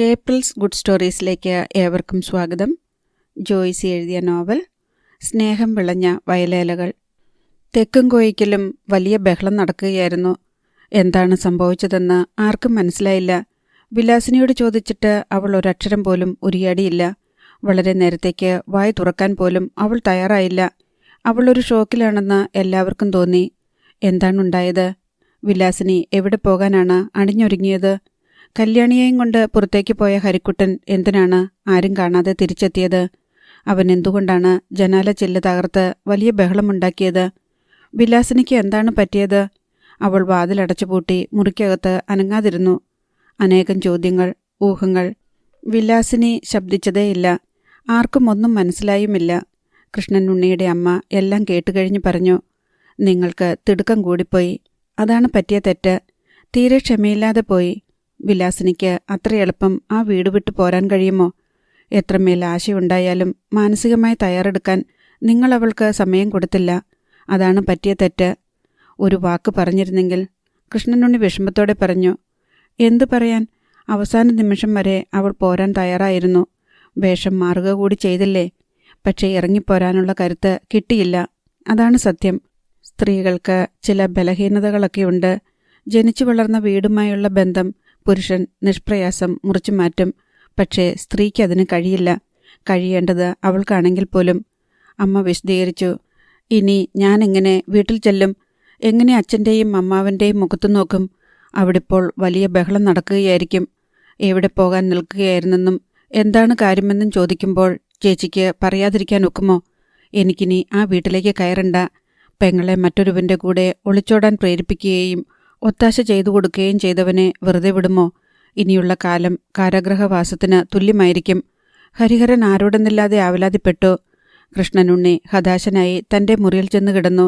April's good സ്റ്റോറീസിലേക്ക് ഏവർക്കും സ്വാഗതം. ജോയ്സി എഴുതിയ നോവൽ സ്നേഹം വിളഞ്ഞ വയലേലകൾ. തെക്കും കോയിക്കലും വലിയ ബഹളം നടക്കുകയായിരുന്നു. എന്താണ് സംഭവിച്ചതെന്ന് ആർക്കും മനസ്സിലായില്ല. വിലാസിനിയോട് ചോദിച്ചിട്ട് അവൾ ഒരക്ഷരം പോലും ഉരിയാടിയില്ല. വളരെ നേരത്തേക്ക് വായ തുറക്കാൻ പോലും അവൾ തയ്യാറായില്ല. അവളൊരു ഷോക്കിലാണെന്ന് എല്ലാവർക്കും തോന്നി. എന്താണുണ്ടായത്? വിലാസിനി എവിടെ പോകാനാണ് അണിഞ്ഞൊരുങ്ങിയത്? കല്യാണിയെയും കൊണ്ട് പുറത്തേക്ക് പോയ ഹരിക്കുട്ടൻ എന്തിനാണ് ആരും കാണാതെ തിരിച്ചെത്തിയത്? അവൻ എന്തുകൊണ്ടാണ് ജനാല ചില്ല് തകർത്ത് വലിയ ബഹളമുണ്ടാക്കിയത്? വിലാസിനിക്ക് എന്താണ് പറ്റിയത്? അവൾ വാതിലടച്ചുപൂട്ടി മുറിക്കകത്ത് അനങ്ങാതിരുന്നു. അനേകം ചോദ്യങ്ങൾ, ഊഹങ്ങൾ. വിലാസിനി ശബ്ദിച്ചതേയില്ല. ആർക്കും ഒന്നും മനസ്സിലായുമില്ല. കൃഷ്ണൻ ഉണ്ണിയുടെ അമ്മ എല്ലാം കേട്ടുകഴിഞ്ഞ് പറഞ്ഞു, നിങ്ങൾക്ക് തിടുക്കം കൂടിപ്പോയി. അതാണ് പറ്റിയ തെറ്റ്. തീരെ ക്ഷമയില്ലാതെ പോയി. വിലാസിനിക്ക് അത്ര എളുപ്പം ആ വീട് വിട്ടു പോരാൻ കഴിയുമോ? എത്രമേൽ ആശയുണ്ടായാലും മാനസികമായി തയ്യാറെടുക്കാൻ നിങ്ങൾ അവൾക്ക് സമയം കൊടുത്തില്ല. അതാണ് പറ്റിയ തെറ്റ്. ഒരു വാക്ക് പറഞ്ഞിരുന്നെങ്കിൽ. കൃഷ്ണനുണ്ണി വിഷമത്തോടെ പറഞ്ഞു. എന്തു പറയാൻ? അവസാന നിമിഷം വരെ അവൾ പോരാൻ തയ്യാറായിരുന്നു. വേഷം മാറുക കൂടി ചെയ്തില്ലേ? പക്ഷേ ഇറങ്ങിപ്പോരാനുള്ള കരുത്ത് കിട്ടിയില്ല. അതാണ് സത്യം. സ്ത്രീകൾക്ക് ചില ബലഹീനതകളൊക്കെയുണ്ട്. ജനിച്ചു വളർന്ന വീടുമായുള്ള ബന്ധം പുരുഷൻ നിഷ്പ്രയാസം മുറിച്ചു മാറ്റും. പക്ഷേ സ്ത്രീക്ക് അതിന് കഴിയില്ല. കഴിയേണ്ടത് അവൾക്കാണെങ്കിൽ പോലും. അമ്മ വിശദീകരിച്ചു. ഇനി ഞാൻ എങ്ങനെ വീട്ടിൽ ചെല്ലും? എങ്ങനെ അച്ഛൻ്റെയും അമ്മാവൻ്റെയും മുഖത്തു നോക്കും? അവിടിപ്പോൾ വലിയ ബഹളം നടക്കുകയായിരിക്കും. എവിടെ പോകാൻ നിൽക്കുകയായിരുന്നെന്നും എന്താണ് കാര്യമെന്നും ചോദിക്കുമ്പോൾ ചേച്ചിക്ക് പറയാതിരിക്കാൻ ഒക്കുമോ? എനിക്കിനി ആ വീട്ടിലേക്ക് കയറണ്ട. പെങ്ങളെ മറ്റൊരുവൻ്റെ കൂടെ ഒളിച്ചോടാൻ പ്രേരിപ്പിക്കുകയും ഒത്താശ ചെയ്തു കൊടുക്കുകയും ചെയ്തവനെ വെറുതെ വിടുമോ? ഇനിയുള്ള കാലം കാരാഗ്രഹവാസത്തിന് തുല്യമായിരിക്കും. ഹരിഹരൻ ആരോടെന്നില്ലാതെ ആവലാതിപ്പെട്ടു. കൃഷ്ണനുണ്ണി ഹതാശനായി തൻ്റെ മുറിയിൽ ചെന്ന് കിടന്നു.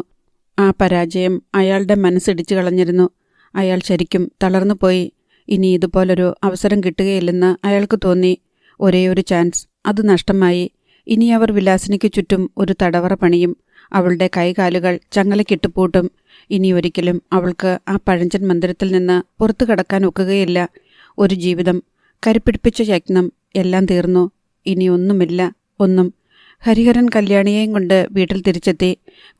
ആ പരാജയം അയാളുടെ മനസ്സിടിച്ചു കളഞ്ഞിരുന്നു. അയാൾ ശരിക്കും തളർന്നുപോയി. ഇനി ഇതുപോലൊരു അവസരം കിട്ടുകയില്ലെന്ന് അയാൾക്ക് തോന്നി. ഒരേയൊരു ചാൻസ്, അത് നഷ്ടമായി. ഇനി അവർ വിലാസിനിക്ക് ചുറ്റും ഒരു തടവറ പണിയും. അവളുടെ കൈകാലുകൾ ചങ്ങലക്കിട്ട് പൂട്ടും. ഇനി ഒരിക്കലും അവൾക്ക് ആ പഴഞ്ചൻ മന്ദിരത്തിൽ നിന്ന് പുറത്തു കടക്കാൻ ഒക്കുകയില്ല. ഒരു ജീവിതം, കരുപ്പിടിപ്പിച്ച യജ്ഞം, എല്ലാം തീർന്നു. ഇനി ഒന്നുമില്ല, ഒന്നും. ഹരിഹരൻ കല്യാണിയെയും കൊണ്ട് വീട്ടിൽ തിരിച്ചെത്തി.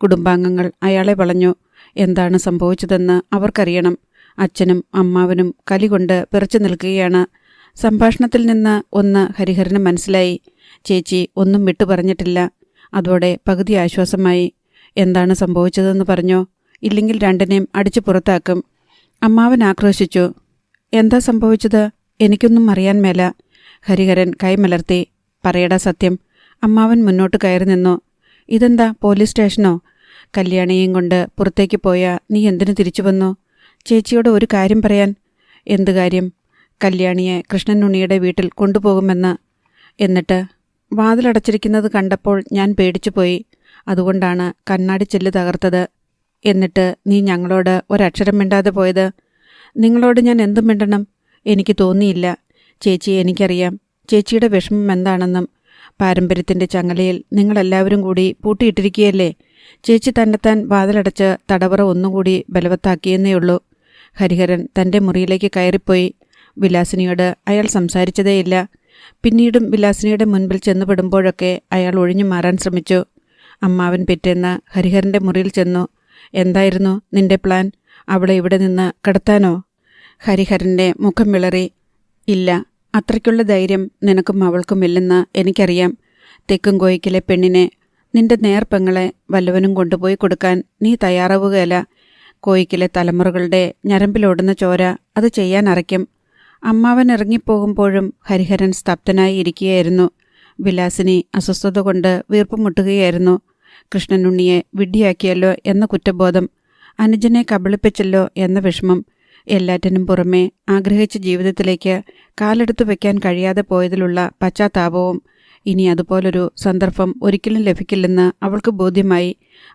കുടുംബാംഗങ്ങൾ അയാളെ വളഞ്ഞു. എന്താണ് സംഭവിച്ചതെന്ന് അവർക്കറിയണം. അച്ഛനും അമ്മാവനും കലികൊണ്ട് പിറച്ചു നിൽക്കുകയാണ്. സംഭാഷണത്തിൽ നിന്ന് ഒന്ന് ഹരിഹരന് മനസ്സിലായി. ചേച്ചി ഒന്നും വിട്ടു പറഞ്ഞിട്ടില്ല. അതോടെ പകുതി ആശ്വാസമായി. എന്താണ് സംഭവിച്ചതെന്ന് പറഞ്ഞോ? ഇല്ലെങ്കിൽ രണ്ടിനെയും അടിച്ചു പുറത്താക്കും. അമ്മാവൻ ആക്രോശിച്ചു. എന്താ സംഭവിച്ചത്? എനിക്കൊന്നും അറിയാൻ മേല. ഹരിഹരൻ കൈമലർത്തി. പറയടാ സത്യം. അമ്മാവൻ മുന്നോട്ട് കയറി നിന്നു. ഇതെന്താ പോലീസ് സ്റ്റേഷനോ? കല്യാണിയെയും കൊണ്ട് പുറത്തേക്ക് പോയ നീ എന്തിനു തിരിച്ചു വന്നു? ചേച്ചിയോട് ഒരു കാര്യം പറയാൻ. എന്ത് കാര്യം? കല്യാണിയെ കൃഷ്ണനുണ്ണിയുടെ വീട്ടിൽ കൊണ്ടുപോകുമെന്ന്. എന്നിട്ട്? വാതിലടച്ചിരിക്കുന്നത് കണ്ടപ്പോൾ ഞാൻ പേടിച്ചുപോയി. അതുകൊണ്ടാണ് കണ്ണാടി ചില്ല് തകർത്തത്. എന്നിട്ട് നീ ഞങ്ങളോട് ഒരക്ഷരം മിണ്ടാതെ പോയത്? നിങ്ങളോട് ഞാൻ എന്തും മിണ്ടണം? എനിക്ക് തോന്നിയില്ല. ചേച്ചിയെ എനിക്കറിയാം. ചേച്ചിയുടെ വിഷമം എന്താണെന്നും. പാരമ്പര്യത്തിൻ്റെ ചങ്ങലയിൽ നിങ്ങളെല്ലാവരും കൂടി പൂട്ടിയിട്ടിരിക്കുകയല്ലേ? ചേച്ചി തന്നെത്താൻ വാതിലടച്ച് തടവറ ഒന്നുകൂടി ബലവത്താക്കിയെന്നേയുള്ളൂ. ഹരിഹരൻ തൻ്റെ മുറിയിലേക്ക് കയറിപ്പോയി. വിലാസിനിയോട് അയാൾ സംസാരിച്ചതേയില്ല. പിന്നീടും വിലാസിനിയുടെ മുൻപിൽ ചെന്നുപെടുമ്പോഴൊക്കെ അയാൾ ഒഴിഞ്ഞു മാറാൻ ശ്രമിച്ചു. അമ്മാവൻ പിറ്റേന്ന് ഹരിഹരൻ്റെ മുറിയിൽ ചെന്നു. എന്തായിരുന്നു നിന്റെ പ്ലാൻ? അവളെ ഇവിടെ നിന്ന് കടത്താനോ? ഹരിഹരൻ്റെ മുഖം വിളറി. ഇല്ല, അത്രയ്ക്കുള്ള ധൈര്യം നിനക്കും അവൾക്കും ഇല്ലെന്ന് എനിക്കറിയാം. തെക്കും കോയിക്കിലെ പെണ്ണിനെ, നിന്റെ നേർപ്പെങ്ങളെ വല്ലവനും കൊണ്ടുപോയി കൊടുക്കാൻ നീ തയ്യാറാവുകയല്ല. കോയിക്കിലെ തലമുറകളുടെ ഞരമ്പിലോടുന്ന ചോര അത് ചെയ്യാൻ അറയ്ക്കും. അമ്മാവൻ ഇറങ്ങിപ്പോകുമ്പോഴും ഹരിഹരൻ സ്തബ്ധനായി ഇരിക്കുകയായിരുന്നു. വിലാസിനി അസ്വസ്ഥത കൊണ്ട് വീർപ്പുമുട്ടുകയായിരുന്നു. കൃഷ്ണനുണ്ണിയെ വിഡ്ഢിയാക്കിയല്ലോ എന്ന കുറ്റബോധം, അനുജനെ കബളിപ്പിച്ചല്ലോ എന്ന വിഷമം, എല്ലാറ്റിനും പുറമേ ആഗ്രഹിച്ച ജീവിതത്തിലേക്ക് കാലെടുത്തു വയ്ക്കാൻ കഴിയാതെ പോയതിലുള്ള പശ്ചാത്താപവും. ഇനി അതുപോലൊരു സന്ദർഭം ഒരിക്കലും ലഭിക്കില്ലെന്ന് അവൾക്ക് ബോധ്യമായി.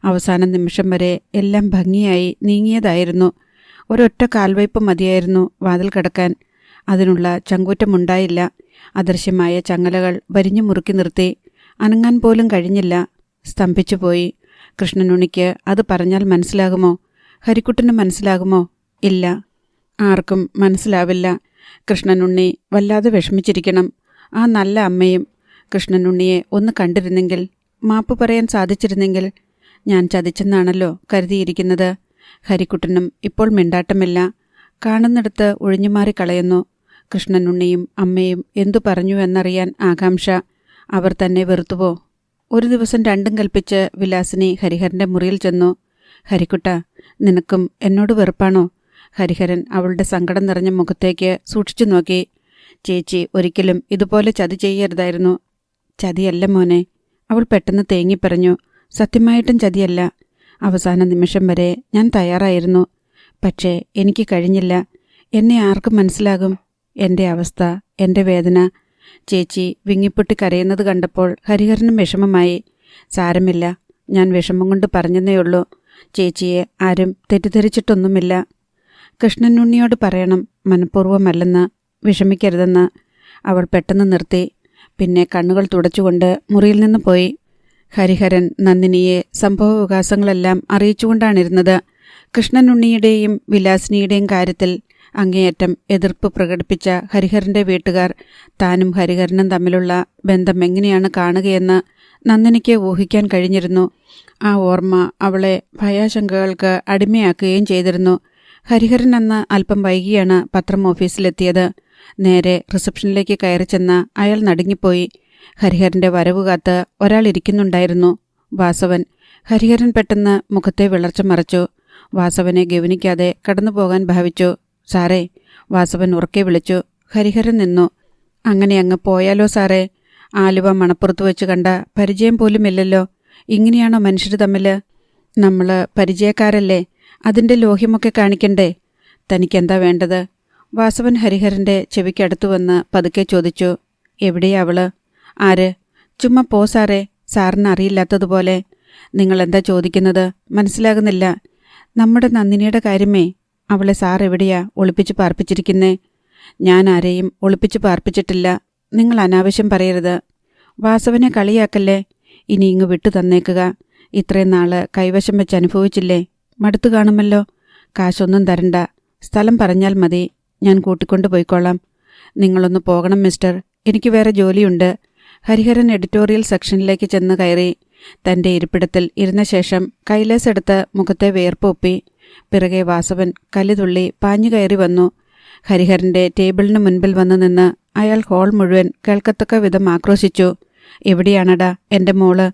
അവസാന നിമിഷം വരെ എല്ലാം ഭംഗിയായി നീങ്ങിയതായിരുന്നു. ഒരൊറ്റ കാൽവയ്പ് മതിയായിരുന്നു വാതിൽ കടക്കാൻ. അതിനുള്ള ചങ്കൂറ്റമുണ്ടായില്ല. അദൃശ്യമായ ചങ്ങലകൾ വരിഞ്ഞു മുറുക്കി നിർത്തി. അനങ്ങാൻ പോലും കഴിഞ്ഞില്ല. സ്തംഭിച്ചുപോയി. കൃഷ്ണനുണ്ണിക്ക് അത് പറഞ്ഞാൽ മനസ്സിലാകുമോ? ഹരിക്കുട്ടന് മനസ്സിലാകുമോ? ഇല്ല. ആർക്കും മനസ്സിലാവില്ല. കൃഷ്ണനുണ്ണി വല്ലാതെ വിഷമിച്ചിരിക്കണം. ആ നല്ല അമ്മയും കൃഷ്ണനുണ്ണിയെ ഒന്ന് കണ്ടിരുന്നെങ്കിൽ, മാപ്പ് പറയാൻ സാധിച്ചിരുന്നെങ്കിൽ. ഞാൻ ചതിച്ചെന്നാണല്ലോ കരുതിയിരിക്കുന്നത്. ഹരിക്കുട്ടനും ഇപ്പോൾ മിണ്ടാട്ടമില്ല. കാണുന്നിടത്ത് ഒഴിഞ്ഞുമാറി കളയുന്നു. കൃഷ്ണനുണ്ണിയും അമ്മയും എന്തു പറഞ്ഞു എന്നറിയാൻ ആകാംക്ഷ. അവർ തന്നെ വെറുത്തുവോ? ഒരു ദിവസം രണ്ടും കൽപ്പിച്ച് വിലാസിനി ഹരിഹരൻ്റെ മുറിയിൽ ചെന്നു. ഹരിക്കുട്ട, നിനക്കും എന്നോട് വെറുപ്പാണോ? ഹരിഹരൻ അവളുടെ സങ്കടം നിറഞ്ഞ മുഖത്തേക്ക് സൂക്ഷിച്ചു നോക്കി. ചേച്ചി ഒരിക്കലും ഇതുപോലെ ചതി ചെയ്യരുതായിരുന്നു. ചതിയല്ല മോനെ, അവൾ പെട്ടെന്ന് തേങ്ങിപ്പറഞ്ഞു. സത്യമായിട്ടും ചതിയല്ല. അവസാന നിമിഷം വരെ ഞാൻ തയ്യാറായിരുന്നു. പക്ഷേ എനിക്ക് കഴിഞ്ഞില്ല. എന്നെ ആർക്കും മനസ്സിലാകും? എൻ്റെ അവസ്ഥ, എൻ്റെ വേദന. ചേച്ചി വിങ്ങിപ്പൊട്ടി കരയുന്നത് കണ്ടപ്പോൾ ഹരിഹരനും വിഷമമായി. സാരമില്ല, ഞാൻ വിഷമം കൊണ്ട് പറഞ്ഞെന്നേയുള്ളൂ. ചേച്ചിയെ ആരും തെറ്റിദ്ധരിച്ചിട്ടൊന്നുമില്ല. കൃഷ്ണനുണ്ണിയോട് പറയണം മനഃപൂർവ്വമല്ലെന്ന്, വിഷമിക്കരുതെന്ന്. അവൾ പെട്ടെന്ന് നിർത്തി. പിന്നെ കണ്ണുകൾ തുടച്ചുകൊണ്ട് മുറിയിൽ നിന്ന് പോയി. ഹരിഹരൻ നന്ദിനിയെ സംഭവവികാസങ്ങളെല്ലാം അറിയിച്ചുകൊണ്ടാണിരുന്നത്. കൃഷ്ണനുണ്ണിയുടെയും വിലാസിനിയുടെയും കാര്യത്തിൽ അങ്ങേയറ്റം എതിർപ്പ് പ്രകടിപ്പിച്ച ഹരിഹരൻ്റെ വീട്ടുകാർ താനും ഹരിഹരനും തമ്മിലുള്ള ബന്ധം എങ്ങനെയാണ് കാണുകയെന്ന് നന്ദിനിക്ക് ഊഹിക്കാൻ കഴിഞ്ഞിരുന്നു. ആ ഓർമ്മ അവളെ ഭയാശങ്കകൾക്ക് അടിമയാക്കുകയും ചെയ്തിരുന്നു. ഹരിഹരൻ അന്ന് അല്പം വൈകിയാണ് പത്രം ഓഫീസിലെത്തിയത്. നേരെ റിസപ്ഷനിലേക്ക് കയറി ചെന്ന അയാൾ നടുങ്ങിപ്പോയി. ഹരിഹരൻ്റെ വരവ് കാത്ത് ഒരാൾ ഇരിക്കുന്നുണ്ടായിരുന്നു. വാസവൻ. ഹരിഹരൻ പെട്ടെന്ന് മുഖത്തെ വിളർച്ച മറച്ചു. വാസവനെ ഗവനിക്കാതെ കടന്നുപോകാൻ ഭാവിച്ചു. സാറേ, വാസവൻ ഉറക്കെ വിളിച്ചു. ഹരിഹരൻ നിന്നു. അങ്ങനെ അങ്ങ് പോയാലോ സാറേ? ആലുവ മണപ്പുറത്ത് വെച്ച് കണ്ട പരിചയം പോലുമില്ലല്ലോ. ഇങ്ങനെയാണോ മനുഷ്യർ തമ്മിൽ? നമ്മൾ പരിചയക്കാരല്ലേ? അതിൻ്റെ ലോഹ്യമൊക്കെ കാണിക്കണ്ടേ? തനിക്കെന്താ വേണ്ടത്? വാസവൻ ഹരിഹരൻ്റെ ചെവിക്കടുത്തു വന്ന് പതുക്കെ ചോദിച്ചു. എവിടെയാ അവള്? ആര്? ചുമ്മാ പോ സാറേ, സാറിന് അറിയില്ലാത്തതുപോലെ. നിങ്ങളെന്താ ചോദിക്കുന്നത്? മനസ്സിലാകുന്നില്ല. നമ്മുടെ നന്ദിനിയുടെ കാര്യമേ. അവളെ സാർ എവിടെയാ ഒളിപ്പിച്ച് പാർപ്പിച്ചിരിക്കുന്നേ? ഞാൻ ആരെയും ഒളിപ്പിച്ച് പാർപ്പിച്ചിട്ടില്ല. നിങ്ങൾ അനാവശ്യം പറയരുത്. വാസവനെ കളിയാക്കല്ലേ. ഇനി ഇങ്ങ് വിട്ടു തന്നേക്കുക. ഇത്രയും നാള് കൈവശം വെച്ച് അനുഭവിച്ചില്ലേ? മടുത്തു കാണുമല്ലോ. കാശൊന്നും തരണ്ട. സ്ഥലം പറഞ്ഞാൽ മതി, ഞാൻ കൂട്ടിക്കൊണ്ടു പോയിക്കോളാം. നിങ്ങളൊന്ന് പോകണം മിസ്റ്റർ, എനിക്ക് വേറെ ജോലിയുണ്ട്. ഹരിഹരൻ എഡിറ്റോറിയൽ സെക്ഷനിലേക്ക് ചെന്ന് കയറി. തൻ്റെ ഇരിപ്പിടത്തിൽ ഇരുന്ന ശേഷം കൈലേസ് എടുത്ത് മുഖത്തെ വേർപ്പ് ഒപ്പി. പിറകെ വാസവൻ കല്ലുതുള്ളി പാഞ്ഞു കയറി വന്നു. ഹരിഹരൻ്റെ ടേബിളിന് മുൻപിൽ വന്നു നിന്ന് അയാൾ ഹോൾ മുഴുവൻ കേൾക്കത്തക്ക വിധം ആക്രോശിച്ചു. എവിടെയാണടാ എൻ്റെ മോള്?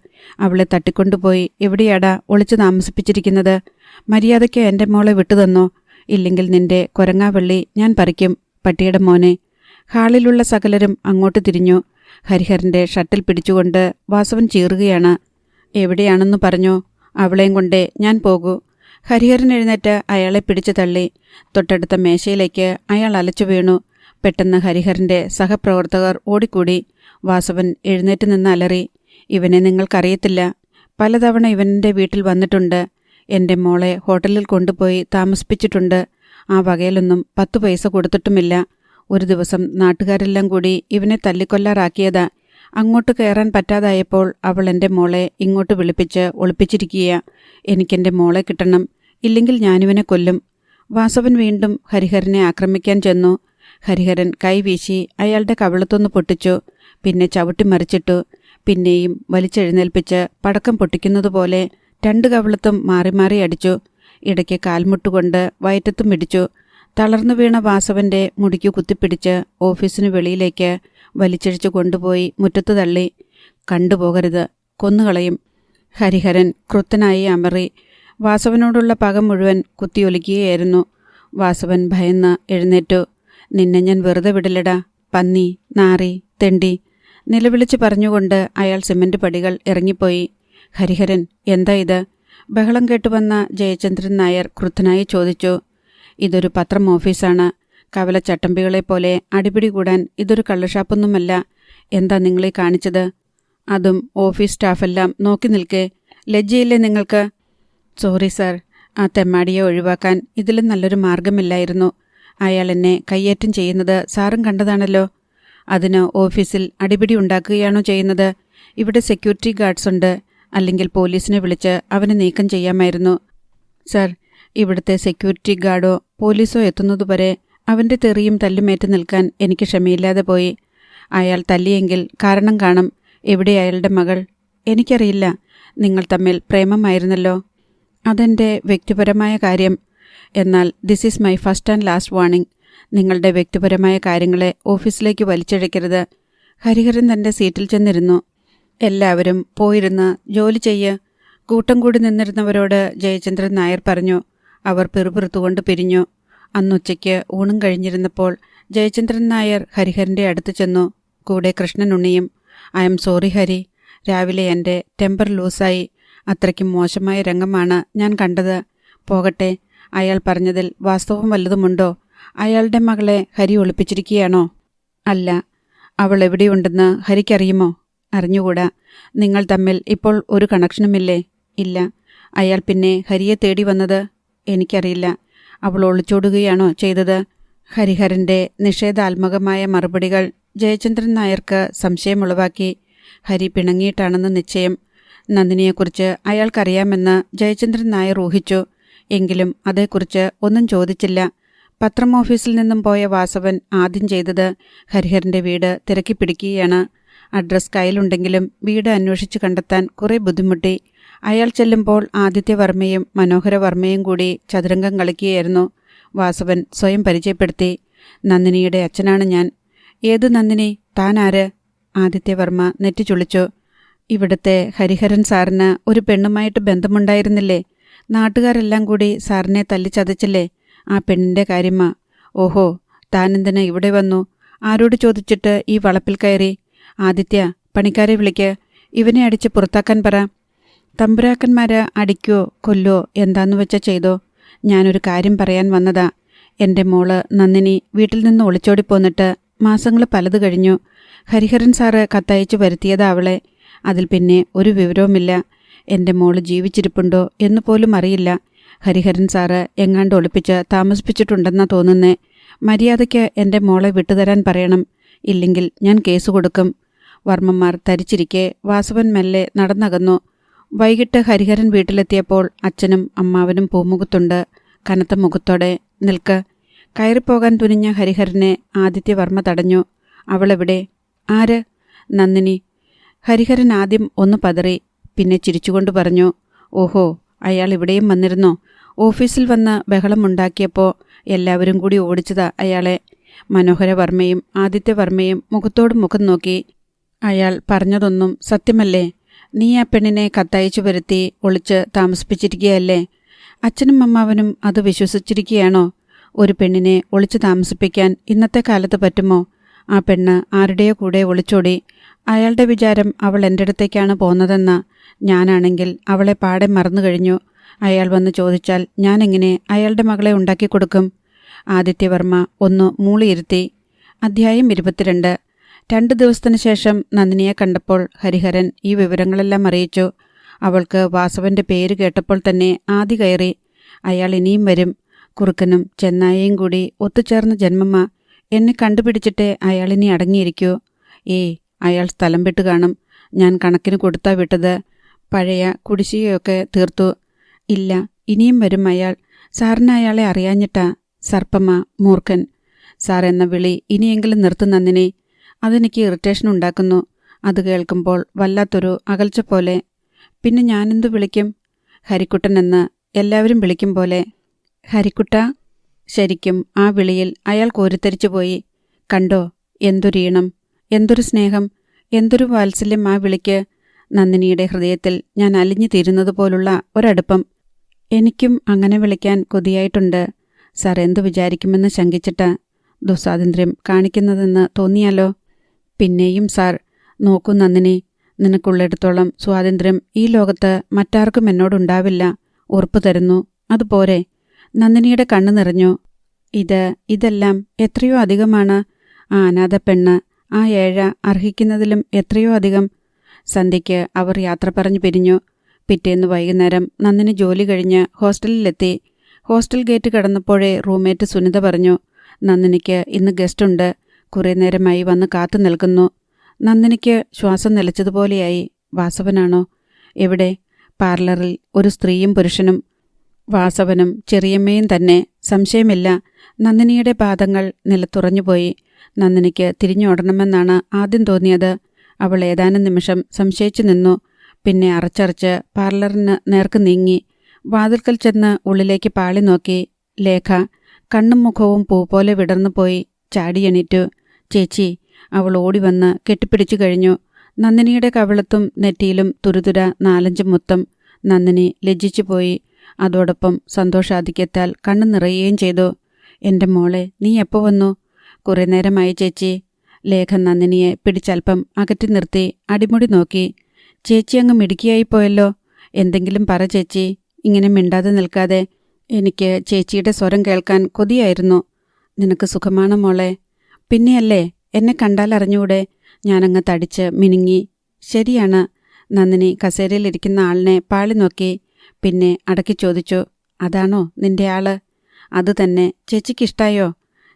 അവളെ തട്ടിക്കൊണ്ടുപോയി എവിടെയാടാ ഒളിച്ചു താമസിപ്പിച്ചിരിക്കുന്നത്? മര്യാദയ്ക്ക് എൻ്റെ മോളെ വിട്ടുതന്നോ? ഇല്ലെങ്കിൽ നിന്റെ കൊരങ്ങാവള്ളി ഞാൻ പറിക്കും, പട്ടിയുടെ മോനെ. ഹാളിലുള്ള സകലരും അങ്ങോട്ട് തിരിഞ്ഞു. ഹരിഹരൻ്റെ ഷട്ടിൽ പിടിച്ചുകൊണ്ട് വാസവൻ ചീറുകയാണ്. എവിടെയാണെന്ന് പറഞ്ഞോ? അവളെയും കൊണ്ടേ ഞാൻ പോകൂ. ഹരിഹരൻ എഴുന്നേറ്റ് അയാളെ പിടിച്ചു തള്ളി. തൊട്ടടുത്ത മേശയിലേക്ക് അയാൾ അലച്ചു വീണു. പെട്ടെന്ന് ഹരിഹരൻ്റെ സഹപ്രവർത്തകർ ഓടിക്കൂടി. വാസവൻ എഴുന്നേറ്റ് നിന്ന് അലറി. ഇവനെ നിങ്ങൾക്കറിയത്തില്ല. പലതവണ ഇവൻ്റെ വീട്ടിൽ വന്നിട്ടുണ്ട്. എൻ്റെ മോളെ ഹോട്ടലിൽ കൊണ്ടുപോയി താമസിപ്പിച്ചിട്ടുണ്ട്. ആ വകയിലൊന്നും 10 പൈസ കൊടുത്തിട്ടുമില്ല. ഒരു ദിവസം നാട്ടുകാരെല്ലാം കൂടി ഇവനെ തല്ലിക്കൊല്ലാറാക്കിയതാ. അങ്ങോട്ട് കയറാൻ പറ്റാതായപ്പോൾ അവൾ എൻ്റെ മോളെ ഇങ്ങോട്ട് വിളിപ്പിച്ച് ഒളിപ്പിച്ചിരിക്കുക. എനിക്കെൻ്റെ മോളെ കിട്ടണം, ഇല്ലെങ്കിൽ ഞാനിവനെ കൊല്ലും. വാസവൻ വീണ്ടും ഹരിഹരനെ ആക്രമിക്കാൻ ചെന്നു. ഹരിഹരൻ കൈവീശി അയാളുടെ കവിളത്തൊന്ന് പൊട്ടിച്ചു. പിന്നെ ചവിട്ടിമറിച്ചിട്ടു. പിന്നെയും വലിച്ചെഴുന്നേൽപ്പിച്ച് പടക്കം പൊട്ടിക്കുന്നതുപോലെ 2 കവിളത്തും മാറി മാറി അടിച്ചു. ഇടയ്ക്ക് കാൽമുട്ടുകൊണ്ട് വയറ്റത്തും ഇടിച്ചു. തളർന്നു വീണ വാസവൻ്റെ മുടിക്കു കുത്തിപ്പിടിച്ച് ഓഫീസിനു വെളിയിലേക്ക് വലിച്ചഴിച്ചു കൊണ്ടുപോയി മുറ്റത്ത് തള്ളി. കണ്ടുപോകരുത്, കൊന്നുകളയും. ഹരിഹരൻ ക്രുദ്ധനായി അമറി. വാസവനോടുള്ള പക മുഴുവൻ കുത്തിയൊലിക്കുകയായിരുന്നു. വാസവൻ ഭയന്ന് എഴുന്നേറ്റു. നിന്നെ ഞാൻ വെറുതെ വിടില്ലടാ, പന്നി, നാറി, തെണ്ടി, നിലവിളിച്ച് പറഞ്ഞുകൊണ്ട് അയാൾ സിമന്റ് പടികൾ ഇറങ്ങിപ്പോയി. ഹരിഹരൻ, എന്താ ഇത്? ബഹളം കേട്ടുവന്ന ജയചന്ദ്രൻ നായർ ക്രുദ്ധനായി ചോദിച്ചു. ഇതൊരു പത്രം ഓഫീസാണ്. കവല ചട്ടമ്പികളെപ്പോലെ അടിപിടി കൂടാൻ ഇതൊരു കള്ളുഷാപ്പൊന്നുമല്ല. എന്താ നിങ്ങളീ കാണിച്ചത്? അതും ഓഫീസ് സ്റ്റാഫെല്ലാം നോക്കി നിൽക്കേ. ലജ്ജയില്ലേ നിങ്ങൾക്ക്? സോറി സാർ, ആ തെമ്മാടിയെ ഒഴിവാക്കാൻ ഇതിലും നല്ലൊരു മാർഗമില്ലായിരുന്നു. അയാൾ എന്നെ കയ്യേറ്റം ചെയ്യുന്നത് സാറും കണ്ടതാണല്ലോ. അതിന് ഓഫീസിൽ അടിപിടി ഉണ്ടാക്കുകയാണോ ചെയ്യുന്നത്? ഇവിടെ സെക്യൂരിറ്റി ഗാർഡ്സ് ഉണ്ട്. അല്ലെങ്കിൽ പോലീസിനെ വിളിച്ച് അവനെ നീക്കം ചെയ്യാമായിരുന്നു. സാർ, ഇവിടുത്തെ സെക്യൂരിറ്റി ഗാർഡോ പോലീസോ എത്തുന്നതുവരെ അവൻ്റെ തെറിയും തല്ലുമേറ്റ് നിൽക്കാൻ എനിക്ക് ക്ഷമയില്ലാതെ പോയി. അയാൾ തല്ലിയെങ്കിൽ കാരണം കാണും. എവിടെ അയാളുടെ മകൾ? എനിക്കറിയില്ല. നിങ്ങൾ തമ്മിൽ പ്രേമമായിരുന്നല്ലോ. അതെൻ്റെ വ്യക്തിപരമായ കാര്യം. എന്നാൽ this is my first and last warning. നിങ്ങളുടെ വ്യക്തിപരമായ കാര്യങ്ങളെ ഓഫീസിലേക്ക് വലിച്ചിഴക്കരുത്. ഹരിഹരൻ തൻ്റെ സീറ്റിൽ ചെന്നിരുന്നു. എല്ലാവരും പോയിരുന്ന് ജോലി ചെയ്യ്. കൂട്ടം കൂടി നിന്നിരുന്നവരോട് ജയചന്ദ്രൻ നായർ പറഞ്ഞു. അവർ പിറുപിറുത്തുകൊണ്ട് പിരിഞ്ഞു. അന്നുച്ചയ്ക്ക് ഊണും കഴിഞ്ഞിരുന്നപ്പോൾ ജയചന്ദ്രൻ നായർ ഹരിഹരൻ്റെ അടുത്ത് ചെന്നു. കൂടെ കൃഷ്ണനുണ്ണിയും. I am sorry Hari. രാവിലെ എൻ്റെ ടെമ്പർ ലൂസായി. അത്രയ്ക്കും മോശമായ രംഗമാണ് ഞാൻ കണ്ടത്. പോകട്ടെ, അയാൾ പറഞ്ഞതിൽ വാസ്തവം വല്ലതുമുണ്ടോ? അയാളുടെ മകളെ ഹരി ഒളിപ്പിച്ചിരിക്കുകയാണോ? അല്ല. അവൾ എവിടെയുണ്ടെന്ന് ഹരിക്കറിയുമോ? അറിഞ്ഞുകൂടാ. നിങ്ങൾ തമ്മിൽ ഇപ്പോൾ ഒരു കണക്ഷനുമില്ലേ? ഇല്ല. അയാൾ പിന്നെ ഹരിയെ തേടി വന്നത്? എനിക്കറിയില്ല. അവൾ ഒളിച്ചോടുകയാണോ ചെയ്തത്? ഹരിഹരൻ്റെ നിഷേധാത്മകമായ മറുപടികൾ ജയചന്ദ്രൻ നായർക്ക് സംശയമുളവാക്കി. ഹരി പിണങ്ങിയിട്ടാണെന്ന് നിശ്ചയം. നന്ദിനിയെക്കുറിച്ച് അയാൾക്കറിയാമെന്ന് ജയചന്ദ്രൻ നായർ ഊഹിച്ചു. എങ്കിലും അതേക്കുറിച്ച് ഒന്നും ചോദിച്ചില്ല. പത്രം ഓഫീസിൽ നിന്നും പോയ വാസവൻ ആദ്യം ചെയ്തത് ഹരിഹരൻ്റെ വീട് തിരക്കിപ്പിടിക്കുകയാണ്. അഡ്രസ് കയ്യിലുണ്ടെങ്കിലും വീട് അന്വേഷിച്ച് കണ്ടെത്താൻ കുറേ ബുദ്ധിമുട്ടി. അയാൾ ചെല്ലുമ്പോൾ ആദിത്യവർമ്മയും മനോഹരവർമ്മയും കൂടി ചതുരംഗം കളിക്കുകയായിരുന്നു. വാസവൻ സ്വയം പരിചയപ്പെടുത്തി. നന്ദിനിയുടെ അച്ഛനാണ് ഞാൻ. ഏതു നന്ദിനി? താൻ ആര്? ആദിത്യവർമ്മ നെറ്റിച്ചുളിച്ചു. ഇവിടുത്തെ ഹരിഹരൻ സാറിന് ഒരു പെണ്ണുമായിട്ട് ബന്ധമുണ്ടായിരുന്നില്ലേ? നാട്ടുകാരെല്ലാം കൂടി സാറിനെ തല്ലിച്ചതച്ചില്ലേ? ആ പെണ്ണിൻ്റെ കാര്യമാ. ഓഹോ, താനെന്തിന് ഇവിടെ വന്നു? ആരോട് ചോദിച്ചിട്ട് ഈ വളപ്പിൽ കയറി? ആദിത്യ, പണിക്കാരെ വിളിക്ക്. ഇവനെ അടിച്ച് പുറത്താക്കാൻ പറ. തമ്പുരാക്കന്മാര് അടിക്കോ കൊല്ലോ എന്താന്ന് വെച്ചാ ചെയ്തോ. ഞാനൊരു കാര്യം പറയാൻ വന്നതാ. എൻ്റെ മോള് നന്ദിനി വീട്ടിൽ നിന്ന് ഒളിച്ചോടിപ്പോന്നിട്ട് മാസങ്ങൾ പലത് കഴിഞ്ഞു. ഹരിഹരൻ സാറ് കത്തയച്ചു വരുത്തിയതാ അവളെ. അതിൽ പിന്നെ ഒരു വിവരവുമില്ല. എൻ്റെ മോള് ജീവിച്ചിരിപ്പുണ്ടോ എന്ന് പോലും അറിയില്ല. ഹരിഹരൻ സാറ് എങ്ങാണ്ട് ഒളിപ്പിച്ച് താമസിപ്പിച്ചിട്ടുണ്ടെന്നാ തോന്നുന്നേ. മര്യാദയ്ക്ക് എൻ്റെ മോളെ വിട്ടുതരാൻ പറയണം. ഇല്ലെങ്കിൽ ഞാൻ കേസ് കൊടുക്കും. വർമ്മമാർ തരിച്ചിരിക്കെ വാസവൻ മെല്ലെ നടന്നകന്നു. വൈകിട്ട് ഹരിഹരൻ വീട്ടിലെത്തിയപ്പോൾ അച്ഛനും അമ്മാവനും പൂമുഖത്തുണ്ട്. കനത്ത മുഖത്തോടെ. നിൽക്ക്. കയറിപ്പോകാൻ തുനിഞ്ഞ ഹരിഹരനെ ആദിത്യവർമ്മ തടഞ്ഞു. അവളെവിടെ? ആര്? നന്ദിനി. ഹരിഹരൻ ആദ്യം ഒന്ന് പതറി. പിന്നെ ചിരിച്ചുകൊണ്ട് പറഞ്ഞു. ഓഹോ, അയാൾ ഇവിടെയും വന്നിരുന്നോ? ഓഫീസിൽ വന്ന് ബഹളമുണ്ടാക്കിയപ്പോൾ എല്ലാവരും കൂടി ഓടിച്ചതാ അയാളെ. മനോഹരവർമ്മയും ആദിത്യവർമ്മയും മുഖത്തോട് മുഖം നോക്കി. അയാൾ പറഞ്ഞതൊന്നും സത്യമല്ലേ? നീ ആ പെണ്ണിനെ കത്തയച്ചു വരുത്തി ഒളിച്ച് താമസിപ്പിച്ചിരിക്കുകയല്ലേ? അച്ഛനും അമ്മാവനും അത് വിശ്വസിച്ചിരിക്കുകയാണോ? ഒരു പെണ്ണിനെ ഒളിച്ചു താമസിപ്പിക്കാൻ ഇന്നത്തെ കാലത്ത് പറ്റുമോ? ആ പെണ്ണ് ആരുടെയോ കൂടെ ഒളിച്ചോടി. അയാളുടെ വിചാരം അവൾ എൻ്റെ അടുത്തേക്കാണ് പോന്നതെന്നാ. ഞാനാണെങ്കിൽ അവളെ പാടെ മറന്നു കഴിഞ്ഞു. അയാൾ വന്ന് ചോദിച്ചാൽ ഞാനെങ്ങനെ അയാളുടെ മകളെ ഉണ്ടാക്കി കൊടുക്കും? ആദിത്യവർമ്മ ഒന്ന് മൂളിയിരുത്തി. അധ്യായം 22. 2 ദിവസത്തിനു ശേഷം നന്ദിനിയെ കണ്ടപ്പോൾ ഹരിഹരൻ ഈ വിവരങ്ങളെല്ലാം അറിയിച്ചു. അവൾക്ക് വാസവന്റെ പേര് കേട്ടപ്പോൾ തന്നെ ആദി കയറി. അയാൾ ഇനിയും വരും. കുറുക്കനും ചെന്നായയും കൂടി ഒത്തുചേർന്ന ജന്മമ്മ. എന്നെ കണ്ടുപിടിച്ചിട്ടേ അയാളിനി അടങ്ങിയിരിക്കൂ. അയാൾ സ്ഥലം വിട്ട് കാണും. ഞാൻ കണക്കിന് കൊടുത്താ വിട്ടത്. പഴയ കുടിശ്ശികയൊക്കെ തീർത്തു. ഇല്ല, ഇനിയും വരും അയാൾ. സാറിന് അയാളെ അറിയാഞ്ഞിട്ടാ. സർപ്പമ്മ, മൂർഖൻ. സാർ എന്ന വിളി ഇനിയെങ്കിലും നിർത്തും നന്ദിനി. അതെനിക്ക് ഇറിറ്റേഷൻ ഉണ്ടാക്കുന്നു. അത് കേൾക്കുമ്പോൾ വല്ലാത്തൊരു അകൽച്ച പോലെ. പിന്നെ ഞാനെന്തു വിളിക്കും? ഹരിക്കുട്ടൻ എന്ന് എല്ലാവരും വിളിക്കും പോലെ. ഹരിക്കുട്ട. ശരിക്കും ആ വിളിയിൽ അയാൾ കോരിത്തരിച്ചു പോയി. കണ്ടോ, എന്തൊരീണം, എന്തൊരു സ്നേഹം, എന്തൊരു വാത്സല്യം ആ വിളിക്ക്. നന്ദിനിയുടെ ഹൃദയത്തിൽ ഞാൻ അലിഞ്ഞു തീരുന്നതുപോലുള്ള ഒരടുപ്പം. എനിക്കും അങ്ങനെ വിളിക്കാൻ കൊതിയായിട്ടുണ്ട്. സാർ എന്തു വിചാരിക്കുമെന്ന് ശങ്കിച്ചിട്ട് ദുസ്വാതന്ത്ര്യം കാണിക്കുന്നതെന്ന് തോന്നിയാലോ? പിന്നെയും സാർ. നോക്കൂ നന്ദിനി, നിനക്കുള്ളിടത്തോളം സ്വാതന്ത്ര്യം ഈ ലോകത്ത് മറ്റാർക്കും എന്നോടുണ്ടാവില്ല. ഉറപ്പു തരുന്നു. അതുപോരെ? നന്ദിനിയുടെ കണ്ണു നിറഞ്ഞു. ഇതെല്ലാം എത്രയോ അധികമാണ്. ആ അനാഥ പെണ്ണ്, ആ ഏഴ അർഹിക്കുന്നതിലും എത്രയോ അധികം. സന്ധ്യയ്ക്ക് അവർ യാത്ര പറഞ്ഞു പിരിഞ്ഞു. പിറ്റേന്ന് വൈകുന്നേരം നന്ദിനി ജോലി കഴിഞ്ഞ് ഹോസ്റ്റലിലെത്തി. ഹോസ്റ്റൽ ഗേറ്റ് കടന്നപ്പോഴേ റൂംമേറ്റ് സുനിത പറഞ്ഞു, നന്ദിനിക്ക് ഇന്ന് ഗസ്റ്റുണ്ട്. കുറേ നേരമായി വന്ന് കാത്തു നിൽക്കുന്നു. നന്ദിനിക്ക് ശ്വാസം നിലച്ചതുപോലെയായി. വാസവനാണോ? എവിടെ? പാർലറിൽ ഒരു സ്ത്രീയും പുരുഷനും. വാസവനും ചെറിയമ്മയും തന്നെ. സംശയമില്ല. നന്ദിനിയുടെ പാദങ്ങൾ നിലത്തുറഞ്ഞുപോയി. നന്ദിനിക്ക് തിരിഞ്ഞോടണമെന്നാണ് ആദ്യം തോന്നിയത്. അവൾ ഏതാനും നിമിഷം സംശയിച്ചു നിന്നു. പിന്നെ അറച്ചറച്ച് പാർലറിന് നേർക്ക് നീങ്ങി. വാതിൽക്കൽ ചെന്ന് ഉള്ളിലേക്ക് പാളി നോക്കി. ലേഖ കണ്ണും മുഖവും പൂ പോലെ വിടർന്നുപോയി. ചാടിയെണീറ്റു. ചേച്ചി. അവൾ ഓടിവന്ന് കെട്ടിപ്പിടിച്ചു കഴിഞ്ഞു. നന്ദിനിയുടെ കവിളത്തും നെറ്റിയിലും തുരുതുര 4-5 മുത്തം. നന്ദിനി ലജ്ജിച്ചുപോയി. അതോടൊപ്പം സന്തോഷാധിക്യത്താൽ കണ്ണു നിറയുകയും ചെയ്തു. എൻ്റെ മോളെ, നീ എപ്പോൾ വന്നു? കുറേ നേരമായി ചേച്ചി. ലേഖ നന്ദിനിയെ പിടിച്ചൽപ്പം അകറ്റി നിർത്തി അടിമുടി നോക്കി. ചേച്ചി അങ്ങ് മിടുക്കിയായിപ്പോയല്ലോ. എന്തെങ്കിലും പറ ചേച്ചി. ഇങ്ങനെ മിണ്ടാതെ നിൽക്കാതെ. എനിക്ക് ചേച്ചിയുടെ സ്വരം കേൾക്കാൻ കൊതിയായിരുന്നു. നിനക്ക് സുഖമാണോ മോളെ? പിന്നെയല്ലേ, എന്നെ കണ്ടാൽ അറിഞ്ഞൂടെ? ഞാനങ്ങ് തടിച്ച് മിനുങ്ങി. ശരിയാണ്. നന്ദിനി കസേരയിലിരിക്കുന്ന ആളിനെ പാളി നോക്കി. പിന്നെ അടക്കി ചോദിച്ചു, അതാണോ നിന്റെ ആള്? അത് തന്നെ. ചേച്ചിക്കിഷ്ടായോ?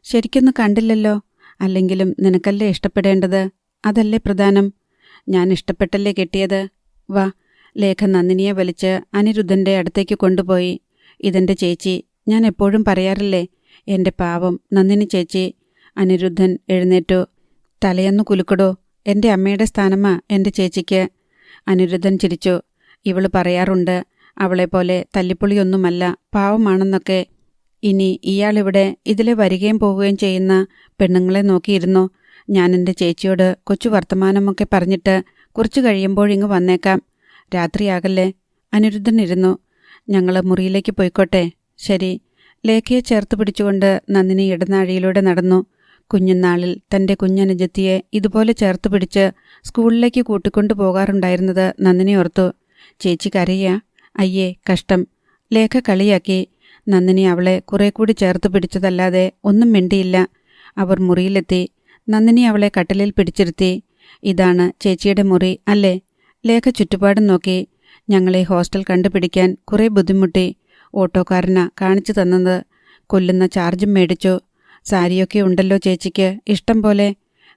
ശരിക്കൊന്നും കണ്ടില്ലല്ലോ. അല്ലെങ്കിലും നിനക്കല്ലേ ഇഷ്ടപ്പെടേണ്ടത്? അതല്ലേ പ്രധാനം. ഞാൻ ഇഷ്ടപ്പെട്ടല്ലേ കെട്ടിയത്. വാ. ലേഖ നന്ദിനിയെ വലിച്ച് അനിരുദ്ധൻ്റെ അടുത്തേക്ക് കൊണ്ടുപോയി. ഇതെൻ്റെ ചേച്ചി. ഞാൻ എപ്പോഴും പറയാറില്ലേ, എൻ്റെ പാവം നന്ദിനി ചേച്ചി. അനിരുദ്ധൻ എഴുന്നേറ്റു. തലയൊന്നു കുലുക്കടോ. എൻ്റെ അമ്മയുടെ സ്ഥാനമാ എൻ്റെ ചേച്ചിക്ക്. അനിരുദ്ധൻ ചിരിച്ചു. ഇവള് പറയാറുണ്ട്, അവളെപ്പോലെ തല്ലിപ്പൊളിയൊന്നുമല്ല, പാവമാണെന്നൊക്കെ. ഇനി ഇയാളിവിടെ ഇതിലെ വരികയും പോവുകയും ചെയ്യുന്ന പെണ്ണുങ്ങളെ നോക്കിയിരുന്നു. ഞാൻ എൻ്റെ ചേച്ചിയോട് കൊച്ചു വർത്തമാനമൊക്കെ പറഞ്ഞിട്ട് കുറച്ചു കഴിയുമ്പോഴിങ്ങ് വന്നേക്കാം. രാത്രിയാകല്ലേ. അനിരുദ്ധൻ ഇരുന്നു. ഞങ്ങൾ മുറിയിലേക്ക് പോയിക്കോട്ടെ. ശരി. ലേഖയെ ചേർത്ത് പിടിച്ചുകൊണ്ട് നന്ദിനി ഇടനാഴിയിലൂടെ നടന്നു. കുഞ്ഞുനാളിൽ തൻ്റെ കുഞ്ഞനുജത്തിയെ ഇതുപോലെ ചേർത്ത് പിടിച്ച് സ്കൂളിലേക്ക് കൂട്ടിക്കൊണ്ടു പോകാറുണ്ടായിരുന്നത് നന്ദിനി ഓർത്തു. ചേച്ചി കരയാ? അയ്യേ കഷ്ടം. ലേഖ കളിയാക്കി. നന്ദിനി അവളെ കുറെ കൂടി ചേർത്ത് പിടിച്ചതല്ലാതെ ഒന്നും മിണ്ടിയില്ല. അവർ മുറിയിലെത്തി. നന്ദിനി അവളെ കട്ടിലിൽ പിടിച്ചിരുത്തി. ഇതാണ് ചേച്ചിയുടെ മുറി അല്ലേ? ലേഖ ചുറ്റുപാടും നോക്കി. ഞങ്ങളെ ഹോസ്റ്റൽ കണ്ടുപിടിക്കാൻ കുറേ ബുദ്ധിമുട്ടി. ഓട്ടോക്കാരനാ കാണിച്ചു തന്നത്. കൊല്ലുന്ന ചാർജും മേടിച്ചു. സാരിയൊക്കെ ഉണ്ടല്ലോ ചേച്ചിക്ക് ഇഷ്ടം പോലെ.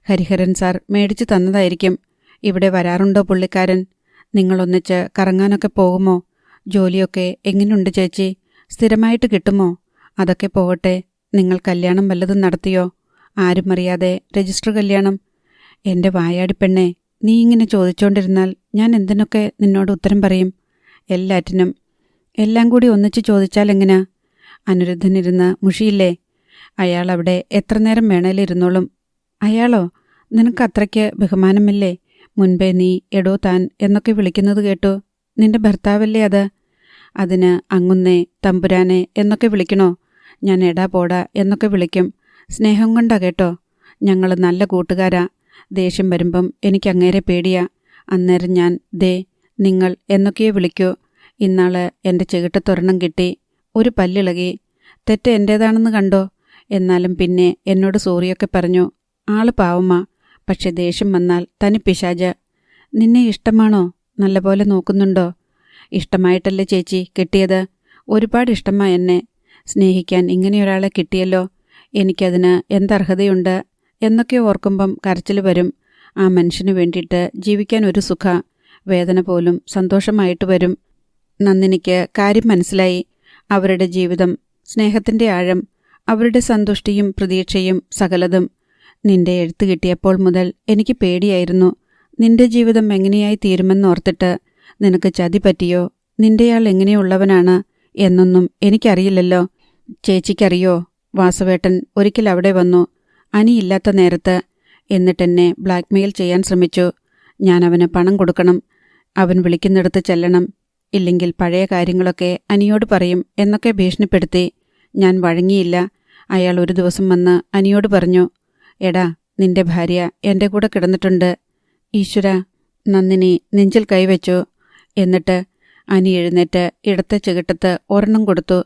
ഹരിഹരൻ സാർ മേടിച്ചു തന്നതായിരിക്കും. ഇവിടെ വരാറുണ്ടോ പുള്ളിക്കാരൻ? നിങ്ങളൊന്നിച്ച് കറങ്ങാനൊക്കെ പോകുമോ? ജോലിയൊക്കെ എങ്ങനെയുണ്ട് ചേച്ചി? സ്ഥിരമായിട്ട് കിട്ടുമോ? അതൊക്കെ പോകട്ടെ. നിങ്ങൾ കല്യാണം വല്ലതും നടത്തിയോ? ആരും അറിയാതെ രജിസ്റ്റർ കല്യാണം? എൻ്റെ വായാടിപ്പെണ്ണെ, നീ ഇങ്ങനെ ചോദിച്ചോണ്ടിരുന്നാൽ ഞാൻ എന്തിനൊക്കെ നിന്നോട് ഉത്തരം പറയും? എല്ലാറ്റിനും. എല്ലാം കൂടി ഒന്നിച്ച് ചോദിച്ചാൽ എങ്ങനാ? അനിരുദ്ധനിരുന്ന് മുഷിയില്ലേ? അയാൾ അവിടെ എത്ര നേരം വേണേലും ഇരുന്നോളും. അയാളോ? നിനക്ക് അത്രയ്ക്ക് ബഹുമാനമില്ലേ? മുൻപേ നീ എടോ താൻ എന്നൊക്കെ വിളിക്കുന്നത് കേട്ടു. നിന്റെ ഭർത്താവല്ലേ അത്? അതിന് അങ്ങുന്നേ തമ്പുരാനെ എന്നൊക്കെ വിളിക്കണോ? ഞാൻ എടാ പോടാ എന്നൊക്കെ വിളിക്കും. സ്നേഹം കൊണ്ടാ കേട്ടോ. ഞങ്ങൾ നല്ല കൂട്ടുകാരാ. ദേഷ്യം വരുമ്പം എനിക്ക് അങ്ങേരെ പേടിയാ. അന്നേരം ഞാൻ ദേ നിങ്ങൾ എന്നൊക്കെയോ വിളിക്കൂ. ഇന്നാള് എൻ്റെ ചെകിട്ടത്തൊരെണ്ണം കിട്ടി. ഒരു പല്ലിളകി. തെറ്റ് എൻ്റേതാണെന്ന് കണ്ടോ? എന്നാലും പിന്നെ എന്നോട് സോറിയൊക്കെ പറഞ്ഞു. ആള് പാവമാ. പക്ഷെ ദേഷ്യം വന്നാൽ തനി പിശാച്. നിന്നെ ഇഷ്ടമാണോ? നല്ലപോലെ നോക്കുന്നുണ്ടോ? ഇഷ്ടമായിട്ടല്ലേ ചേച്ചി കിട്ടിയത്? ഒരുപാട് ഇഷ്ടമാ എന്നെ. സ്നേഹിക്കാൻ ഇങ്ങനെയൊരാളെ കിട്ടിയല്ലോ. എനിക്കതിന് എന്തർഹതയുണ്ട് എന്നൊക്കെ ഓർക്കുമ്പം കരച്ചിൽ വരും. ആ മനുഷ്യന് വേണ്ടിയിട്ട് ജീവിക്കാൻ ഒരു സുഖ. വേദന പോലും സന്തോഷമായിട്ട് വരും. നന്ദിനിക്ക് കാര്യം മനസ്സിലായി. അവരുടെ ജീവിതം, സ്നേഹത്തിൻ്റെ ആഴം, അവരുടെ സന്തുഷ്ടിയും പ്രതീക്ഷയും സകലതും. നിന്റെ എഴുത്ത് കിട്ടിയപ്പോൾ മുതൽ എനിക്ക് പേടിയായിരുന്നു. നിന്റെ ജീവിതം എങ്ങനെയായി തീരുമെന്നോർത്തിട്ട്. നിനക്ക് ചതി പറ്റിയോ? നിന്റെയാൾ എങ്ങനെയുള്ളവനാണ് എന്നൊന്നും എനിക്കറിയില്ലല്ലോ. ചേച്ചിക്കറിയോ? വാസവേട്ടൻ ഒരിക്കൽ അവിടെ വന്നു, അനിയില്ലാത്ത നേരത്ത്. എന്നിട്ടെന്നെ ബ്ലാക്ക്മെയിൽ ചെയ്യാൻ ശ്രമിച്ചു. ഞാൻ അവന് പണം കൊടുക്കണം, അവൻ വിളിക്കുന്നിടത്ത് ചെല്ലണം, ഇല്ലെങ്കിൽ പഴയ കാര്യങ്ങളൊക്കെ അനിയോട് പറയും എന്നൊക്കെ ഭീഷണിപ്പെടുത്തി. ഞാൻ വഴങ്ങിയില്ല. അയാൾ ഒരു ദിവസം വന്ന് അനിയോട് പറഞ്ഞു, എടാ നിന്റെ ഭാര്യ എൻ്റെ കൂടെ കിടന്നിട്ടുണ്ട്. ഈശ്വര. നന്ദിനി നെഞ്ചിൽ കൈവച്ചു. എന്നിട്ട് അനി എഴുന്നേറ്റ് ഇടത്തെ ചെകിട്ടത്ത് ഒരെണ്ണം കൊടുത്തു.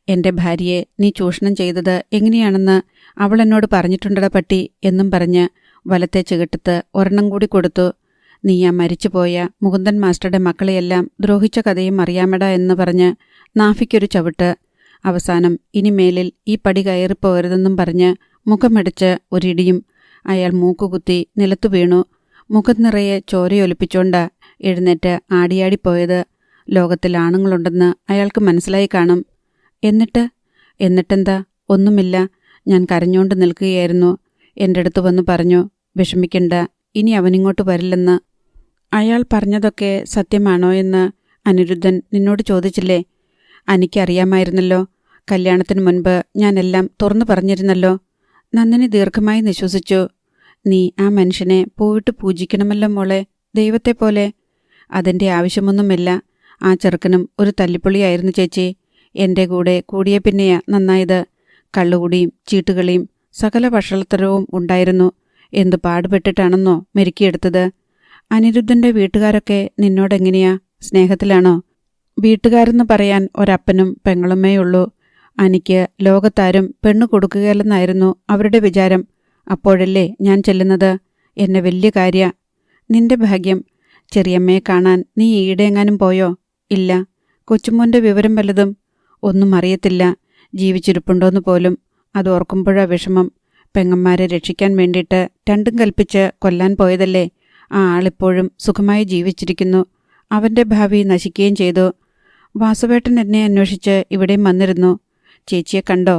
എൻ്റെ ഭാര്യയെ നീ ചൂഷണം ചെയ്തത് എങ്ങനെയാണെന്ന് അവൾ എന്നോട് പറഞ്ഞിട്ടുണ്ടടാ പട്ടി എന്നും പറഞ്ഞ് വലത്തെ ചെകിട്ടത്ത് ഒരെണ്ണം കൂടി കൊടുത്തു. നീ ആ മരിച്ചുപോയ മുകുന്ദൻ മാസ്റ്ററുടെ മക്കളെയെല്ലാം ദ്രോഹിച്ച കഥയും അറിയാമടാ എന്ന് പറഞ്ഞ് നാഫിക്കൊരു ചവിട്ട്. അവസാനം ഇനിമേലിൽ ഈ പടി കയറിപ്പോകരുതെന്നും പറഞ്ഞ് മുഖമടിച്ച് ഒരിടിയും. അയാൾ മൂക്കുകുത്തി നിലത്തു വീണു. മുഖം നിറയെ ചോരയൊലിപ്പിച്ചോണ്ടാ എഴുന്നേറ്റ് ആടിയാടിപ്പോയത്. ലോകത്തിൽ ആണുങ്ങളുണ്ടെന്ന് അയാൾക്ക് മനസ്സിലായി കാണും. എന്നിട്ടെന്താ? ഒന്നുമില്ല. ഞാൻ കരഞ്ഞോണ്ട് നിൽക്കുകയായിരുന്നു. എൻ്റെ അടുത്ത് വന്ന് പറഞ്ഞു, വിഷമിക്കണ്ട, ഇനി അവനിങ്ങോട്ട് വരില്ലെന്ന്. അയാൾ പറഞ്ഞതൊക്കെ സത്യമാണോ എന്ന് അനിരുദ്ധൻ നിന്നോട് ചോദിച്ചില്ലേ? എനിക്കറിയാമായിരുന്നല്ലോ. കല്യാണത്തിന് മുൻപ് ഞാനെല്ലാം തുറന്നു പറഞ്ഞിരുന്നല്ലോ. നന്ദിനി ദീർഘമായി നിശ്വസിച്ചു. നീ ആ മനുഷ്യനെ പോയിട്ട് പൂജിക്കണമല്ലോ മോളെ, ദൈവത്തെ പോലെ. അതിൻ്റെ ആവശ്യമൊന്നുമില്ല. ആ ചെറുക്കനും ഒരു തല്ലിപ്പൊളിയായിരുന്നു ചേച്ചി. എൻ്റെ കൂടെ കൂടിയ പിന്നെയാ നന്നായത്. കള്ളുകുടിയും ചീട്ടുകളിയും സകല വഷളത്തരവും ഉണ്ടായിരുന്നു. എന്തു പാടുപെട്ടിട്ടാണെന്നോ മെരുക്കിയെടുത്തത്. അനിരുദ്ധൻ്റെ വീട്ടുകാരൊക്കെ നിന്നോടെങ്ങനെയാ? സ്നേഹത്തിലാണോ? വീട്ടുകാരെന്ന് പറയാൻ ഒരപ്പനും പെങ്ങളുമേയുള്ളൂ. എനിക്ക് ലോകത്താരും പെണ്ണു കൊടുക്കുകയല്ലെന്നായിരുന്നു അവരുടെ വിചാരം. അപ്പോഴല്ലേ ഞാൻ ചെല്ലുന്നത്. എന്നെ വലിയ കാര്യ. നിന്റെ ഭാഗ്യം. ചെറിയമ്മയെ കാണാൻ നീ ഈടെയെങ്ങാനും പോയോ? ഇല്ല. കൊച്ചുമോൻ്റെ വിവരം വല്ലതും? ഒന്നും അറിയത്തില്ല. ജീവിച്ചിരിപ്പുണ്ടോന്ന് പോലും. അതോർക്കുമ്പോഴാ വിഷമം. പെങ്ങന്മാരെ രക്ഷിക്കാൻ വേണ്ടിയിട്ട് രണ്ടും കൽപ്പിച്ച് കൊല്ലാൻ പോയതല്ലേ. ആ ആളിപ്പോഴും സുഖമായി ജീവിച്ചിരിക്കുന്നു. അവൻ്റെ ഭാവി നശിക്കുകയും ചെയ്തു. വാസുവേട്ടൻ എന്നെ അന്വേഷിച്ച് ഇവിടെയും വന്നിരുന്നു. ചേച്ചിയെ കണ്ടോ?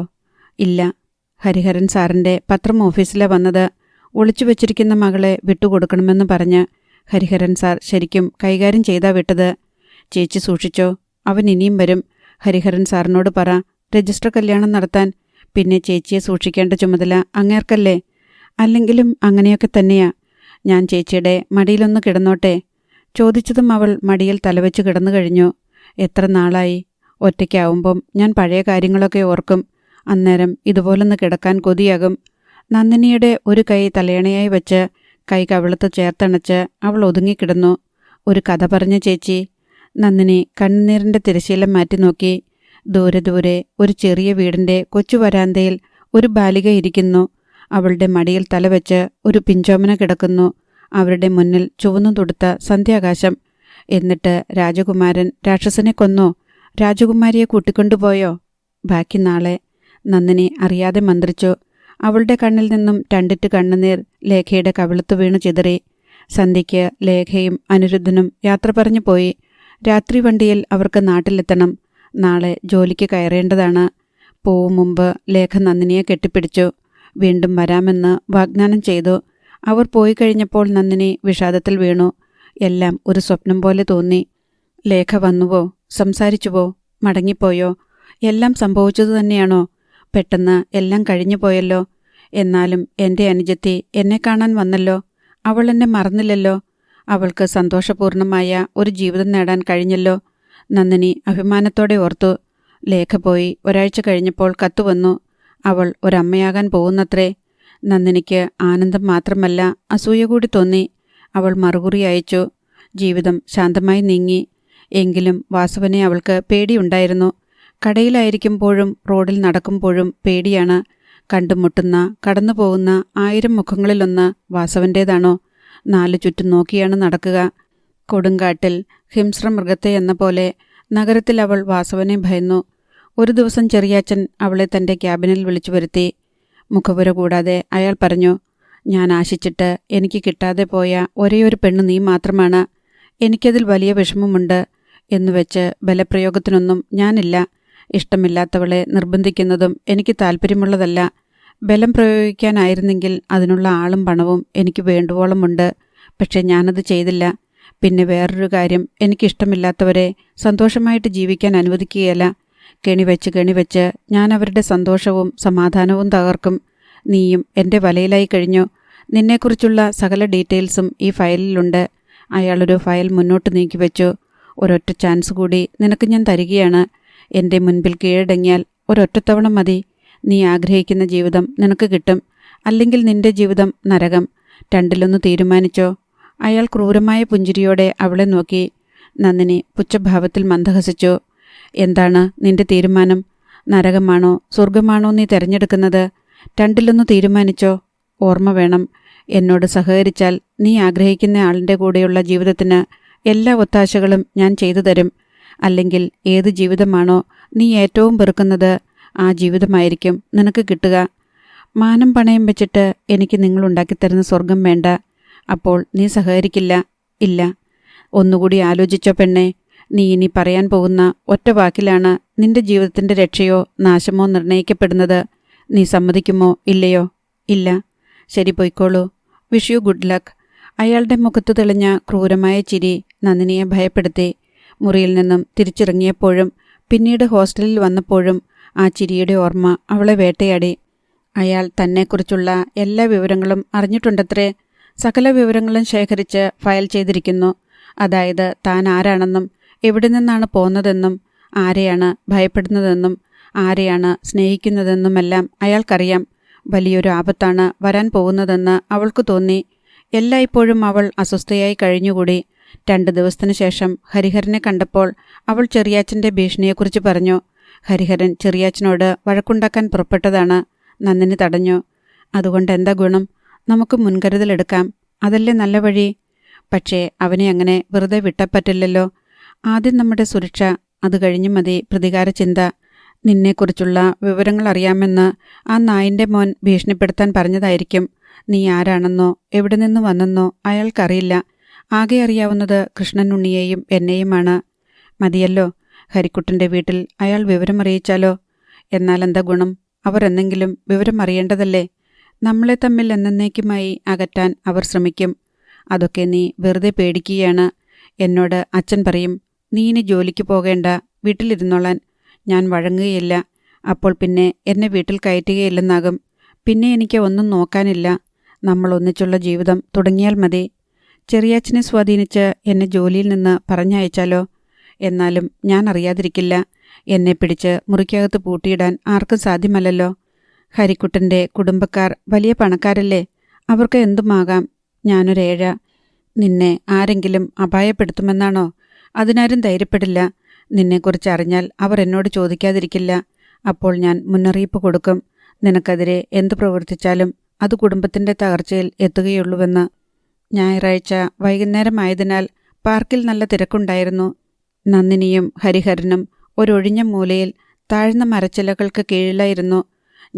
ഇല്ല. ഹരിഹരൻ സാറിൻ്റെ പത്രം ഓഫീസിലാണ് വന്നത്. ഒളിച്ചു വച്ചിരിക്കുന്ന മകളെ വിട്ടുകൊടുക്കണമെന്ന് പറഞ്ഞ് ഹരിഹരൻ സാർ ശരിക്കും കൈകാര്യം ചെയ്താ വിട്ടത്. ചേച്ചി സൂക്ഷിച്ചോ, അവൻ ഇനിയും വരും. ഹരിഹരൻ സാറിനോട് പറ രജിസ്റ്റർ കല്യാണം നടത്താൻ. പിന്നെ ചേച്ചിയെ സൂക്ഷിക്കേണ്ട ചുമതല അങ്ങേർക്കല്ലേ? അല്ലെങ്കിലും അങ്ങനെയൊക്കെ തന്നെയാ. ഞാൻ ചേച്ചിയുടെ മടിയിലൊന്ന് കിടന്നോട്ടെ? ചോദിച്ചതും അവൾ മടിയിൽ തലവെച്ച് കിടന്നു കഴിഞ്ഞു. എത്ര നാളായി. ഒറ്റയ്ക്കാവുമ്പം ഞാൻ പഴയ കാര്യങ്ങളൊക്കെ ഓർക്കും. അന്നേരം ഇതുപോലൊന്ന് കിടക്കാൻ കൊതിയാകും. നന്ദിനിയുടെ ഒരു കൈ തലയണയായി വെച്ച് കൈ കവിളത്ത് ചേർത്തണച്ച് അവൾ ഒതുങ്ങിക്കിടന്നു. ഒരു കഥ പറഞ്ഞ ചേച്ചി. നന്ദിനി കണ്ണുനീരിൻ്റെ തിരശീലം മാറ്റി നോക്കി. ദൂരെ ദൂരെ ഒരു ചെറിയ വീടിൻ്റെ കൊച്ചു വരാന്തയിൽ ഒരു ബാലിക ഇരിക്കുന്നു. അവളുടെ മടിയിൽ തലവെച്ച് ഒരു പിഞ്ചോമന കിടക്കുന്നു. അവരുടെ മുന്നിൽ ചുവന്നു തുടുത്ത സന്ധ്യാകാശം. എന്നിട്ട് രാജകുമാരൻ രാക്ഷസനെ കൊന്നോ? രാജകുമാരിയെ കൂട്ടിക്കൊണ്ടുപോയോ? ബാക്കി നാളെ. നന്ദിനി അറിയാതെ മന്ത്രിച്ചു. അവളുടെ കണ്ണിൽ നിന്നും രണ്ടിറ്റ് കണ്ണുനീർ ലേഖയുടെ കവിളത്ത് വീണ് ചിതറി. സന്ധ്യയ്ക്ക് ലേഖയും അനിരുദ്ധനും യാത്ര പറഞ്ഞു പോയി. രാത്രി വണ്ടിയിൽ അവർക്ക് നാട്ടിലെത്തണം. നാളെ ജോലിക്ക് കയറേണ്ടതാണ്. പോവും മുമ്പ് ലേഖ നന്ദിനിയെ കെട്ടിപ്പിടിച്ചു. വീണ്ടും വരാമെന്ന് വാഗ്ദാനം ചെയ്തു. അവർ പോയി കഴിഞ്ഞപ്പോൾ നന്ദിനി വിഷാദത്തിൽ വീണു. എല്ലാം ഒരു സ്വപ്നം പോലെ തോന്നി. ലേഖ വന്നുവോ? സംസാരിച്ചുവോ? മടങ്ങിപ്പോയോ? എല്ലാം സംഭവിച്ചതു തന്നെയാണോ? പെട്ടെന്ന് എല്ലാം കഴിഞ്ഞു പോയല്ലോ. എന്നാലും എൻ്റെ അനുജത്തി എന്നെ കാണാൻ വന്നല്ലോ. അവൾ എന്നെ മറന്നില്ലല്ലോ. അവൾക്ക് സന്തോഷപൂർണമായ ഒരു ജീവിതം നേടാൻ കഴിഞ്ഞല്ലോ. നന്ദിനി അഭിമാനത്തോടെ ഓർത്തു. ലേഖ പോയി ഒരാഴ്ച കഴിഞ്ഞപ്പോൾ കത്തുവന്നു. അവൾ ഒരമ്മയാകാൻ പോകുന്നത്രേ. നന്ദിനിക്ക് ആനന്ദം മാത്രമല്ല അസൂയ കൂടി തോന്നി. അവൾ മറുകുറി അയച്ചു. ജീവിതം ശാന്തമായി നീങ്ങി. എങ്കിലും വാസുവിനെ അവൾക്ക് പേടിയുണ്ടായിരുന്നു. കടയിലായിരിക്കുമ്പോഴും റോഡിൽ നടക്കുമ്പോഴും പേടിയാണ്. കണ്ടുമുട്ടുന്ന കടന്നു പോകുന്ന 1000 മുഖങ്ങളിലൊന്ന് വാസവൻ്റേതാണോ? 4 ചുറ്റും നോക്കിയാണ് നടക്കുക. കൊടുങ്കാട്ടിൽ ഹിംസ്രമൃഗത്തെ എന്ന പോലെ നഗരത്തിൽ അവൾ വാസവനെ ഭയന്നു. ഒരു ദിവസം ചെറിയാച്ചൻ അവളെ തൻ്റെ ക്യാബിനിൽ വിളിച്ചു വരുത്തി. മുഖപുര കൂടാതെ അയാൾ പറഞ്ഞു, ഞാൻ ആശിച്ചിട്ട് എനിക്ക് കിട്ടാതെ പോയ ഒരേയൊരു പെണ്ണ് നീ മാത്രമാണ്. എനിക്കതിൽ വലിയ വിഷമമുണ്ട്. എന്നുവെച്ച് ബലപ്രയോഗത്തിനൊന്നും ഞാനില്ല. ഇഷ്ടമില്ലാത്തവളെ നിർബന്ധിക്കുന്നതും എനിക്ക് താല്പര്യമുള്ളതല്ല. ബലം പ്രയോഗിക്കാനായിരുന്നെങ്കിൽ അതിനുള്ള ആളും പണവും എനിക്ക് വേണ്ടുവോളമുണ്ട്. പക്ഷെ ഞാനത് ചെയ്തില്ല. പിന്നെ വേറൊരു കാര്യം, എനിക്കിഷ്ടമില്ലാത്തവരെ സന്തോഷമായിട്ട് ജീവിക്കാൻ അനുവദിക്കുകയില്ല. കെണിവെച്ച് ഞാൻ അവരുടെ സന്തോഷവും സമാധാനവും തകർക്കും. നീയും എൻ്റെ വലയിലായി കഴിഞ്ഞു. നിന്നെക്കുറിച്ചുള്ള സകല ഡീറ്റെയിൽസും ഈ ഫയലിലുണ്ട്. അയാളൊരു ഫയൽ മുന്നോട്ട് നീക്കിവെച്ചു. ഒരൊറ്റ ചാൻസ് കൂടി നിനക്ക് ഞാൻ തരികയാണ്. എൻ്റെ മുൻപിൽ കീഴടങ്ങിയാൽ ഒരൊറ്റത്തവണ മതി. നീ ആഗ്രഹിക്കുന്ന ജീവിതം നിനക്ക് കിട്ടും. അല്ലെങ്കിൽ നിന്റെ ജീവിതം നരകം. രണ്ടിലൊന്ന് തീരുമാനിച്ചോ? അയാൾ ക്രൂരമായ പുഞ്ചിരിയോടെ അവളെ നോക്കി. നന്ദിനി പുച്ഛഭാവത്തിൽ മന്ദഹസിച്ചു. എന്താണ് നിന്റെ തീരുമാനം? നരകമാണോ സ്വർഗമാണോ നീ തിരഞ്ഞെടുക്കുന്നത്? രണ്ടിലൊന്ന് തീരുമാനിച്ചോ? ഓർമ്മ വേണം, എന്നോട് സഹകരിച്ചാൽ നീ ആഗ്രഹിക്കുന്ന ആളിൻ്റെ കൂടെയുള്ള ജീവിതത്തിന് എല്ലാ ഒത്താശകളും ഞാൻ ചെയ്തു തരും. അല്ലെങ്കിൽ ഏത് ജീവിതമാണോ നീ ഏറ്റവും വെറുക്കുന്നത്, ആ ജീവിതമായിരിക്കും നിനക്ക് കിട്ടുക. മാനം പണയം വെച്ചിട്ട് എനിക്ക് നിങ്ങളുണ്ടാക്കിത്തരുന്ന സ്വർഗം വേണ്ട. അപ്പോൾ നീ സഹകരിക്കില്ല? ഇല്ല. ഒന്നുകൂടി ആലോചിച്ചോ പെണ്ണെ. നീ ഇനി പറയാൻ പോകുന്ന ഒറ്റ വാക്കിലാണ് നിന്റെ ജീവിതത്തിൻ്റെ രക്ഷയോ നാശമോ നിർണയിക്കപ്പെടുന്നത്. നീ സമ്മതിക്കുമോ ഇല്ലയോ? ഇല്ല. ശരി, പോയിക്കോളൂ. Wish you good luck. അയാളുടെ മുഖത്ത് തെളിഞ്ഞ ക്രൂരമായ ചിരി നന്ദിനിയെ ഭയപ്പെടുത്തി. മുറിയിൽ നിന്നും തിരിച്ചിറങ്ങിയപ്പോഴും പിന്നീട് ഹോസ്റ്റലിൽ വന്നപ്പോഴും ആ ചിരിയുടെ ഓർമ്മ അവളെ വേട്ടയാടി. അയാൾ തന്നെക്കുറിച്ചുള്ള എല്ലാ വിവരങ്ങളും അറിഞ്ഞിട്ടുണ്ടത്രേ. സകല വിവരങ്ങളും ശേഖരിച്ച് ഫയൽ ചെയ്തിരിക്കുന്നു. അതായത് താൻ ആരാണെന്നും എവിടെ നിന്നാണ് പോന്നതെന്നും ആരെയാണ് ഭയപ്പെടുന്നതെന്നും ആരെയാണ് സ്നേഹിക്കുന്നതെന്നുമെല്ലാം അയാൾക്കറിയാം. വലിയൊരു ആപത്താണ് വരാൻ പോകുന്നതെന്ന് അവൾക്ക് തോന്നി. എല്ലായ്പ്പോഴും അവൾ അസ്വസ്ഥയായി കഴിഞ്ഞുകൂടി. 2 ദിവസത്തിനു ശേഷം ഹരിഹരനെ കണ്ടപ്പോൾ അവൾ ചെറിയാച്ചൻ്റെ ഭീഷണിയെക്കുറിച്ച് പറഞ്ഞു. ഹരിഹരൻ ചെറിയാച്ചനോട് വഴക്കുണ്ടാക്കാൻ പുറപ്പെട്ടതാണ്. നന്ദിനി തടഞ്ഞു. അതുകൊണ്ട് എന്താ ഗുണം? നമുക്ക് മുൻകരുതലെടുക്കാം. അതല്ലേ നല്ല വഴി. പക്ഷേ അവനെ അങ്ങനെ വെറുതെ വിട്ടപ്പറ്റില്ലല്ലോ. ആദ്യം നമ്മുടെ സുരക്ഷ, അത് കഴിഞ്ഞു മതി പ്രതികാര ചിന്ത. നിന്നെക്കുറിച്ചുള്ള വിവരങ്ങൾ അറിയാമെന്ന് ആ നായിൻ്റെ മോൻ ഭീഷണിപ്പെടുത്താൻ പറഞ്ഞതായിരിക്കും. നീ ആരാണെന്നോ എവിടെ നിന്ന് വന്നെന്നോ അയാൾക്കറിയില്ല. ആകെ അറിയാവുന്നത് കൃഷ്ണനുണ്ണിയെയും എന്നെയുമാണ്. മതിയല്ലോ, ഹരിക്കുട്ടൻ്റെ വീട്ടിൽ അയാൾ വിവരമറിയിച്ചാലോ? എന്നാൽ എന്താ ഗുണം? അവർ എന്തെങ്കിലും വിവരം അറിയേണ്ടതല്ലേ? നമ്മളെ തമ്മിൽ എന്നേക്കുമായി അകറ്റാൻ അവർ ശ്രമിക്കും. അതൊക്കെ നീ വെറുതെ പേടിക്കുകയാണ്. എന്നോട് അച്ഛൻ പറയും, നീ ഇനി ജോലിക്ക് പോകേണ്ട, വീട്ടിലിരുന്നോളാൻ. ഞാൻ വഴങ്ങുകയില്ല. അപ്പോൾ പിന്നെ എന്നെ വീട്ടിൽ കയറ്റുകയില്ലെന്നാകും. പിന്നെ എനിക്ക് ഒന്നും നോക്കാനില്ല. നമ്മൾ ഒന്നിച്ചുള്ള ജീവിതം തുടങ്ങിയാൽ മതി. ചെറിയാച്ചനെ സ്വാധീനിച്ച് എന്നെ ജോലിയിൽ നിന്ന് പറഞ്ഞയച്ചാലോ? എന്നാലും ഞാൻ അറിയാതിരിക്കില്ല. എന്നെ പിടിച്ച് മുറിക്കകത്ത് പൂട്ടിയിടാൻ ആർക്കും സാധ്യമല്ലല്ലോ. ഹരിക്കുട്ടൻ്റെ കുടുംബക്കാർ വലിയ പണക്കാരല്ലേ? അവർക്ക് എന്തുമാകാം. ഞാനൊരേഴ. നിന്നെ ആരെങ്കിലും അപായപ്പെടുത്തുമെന്നാണോ? അതിനാരും ധൈര്യപ്പെടില്ല. നിന്നെക്കുറിച്ച് അറിഞ്ഞാൽ അവർ എന്നോട് ചോദിക്കാതിരിക്കില്ല. അപ്പോൾ ഞാൻ മുന്നറിയിപ്പ് കൊടുക്കും. നിനക്കെതിരെ എന്തു പ്രവർത്തിച്ചാലും അത് കുടുംബത്തിൻ്റെ തകർച്ചയിൽ എത്തുകയുള്ളൂവെന്ന്. ഞായറാഴ്ച വൈകുന്നേരമായതിനാൽ പാർക്കിൽ നല്ല തിരക്കുണ്ടായിരുന്നു. നന്ദിനിയും ഹരിഹരനും ഒരൊഴിഞ്ഞ മൂലയിൽ താഴ്ന്ന മരച്ചിലകൾക്ക് കീഴിലായിരുന്നു.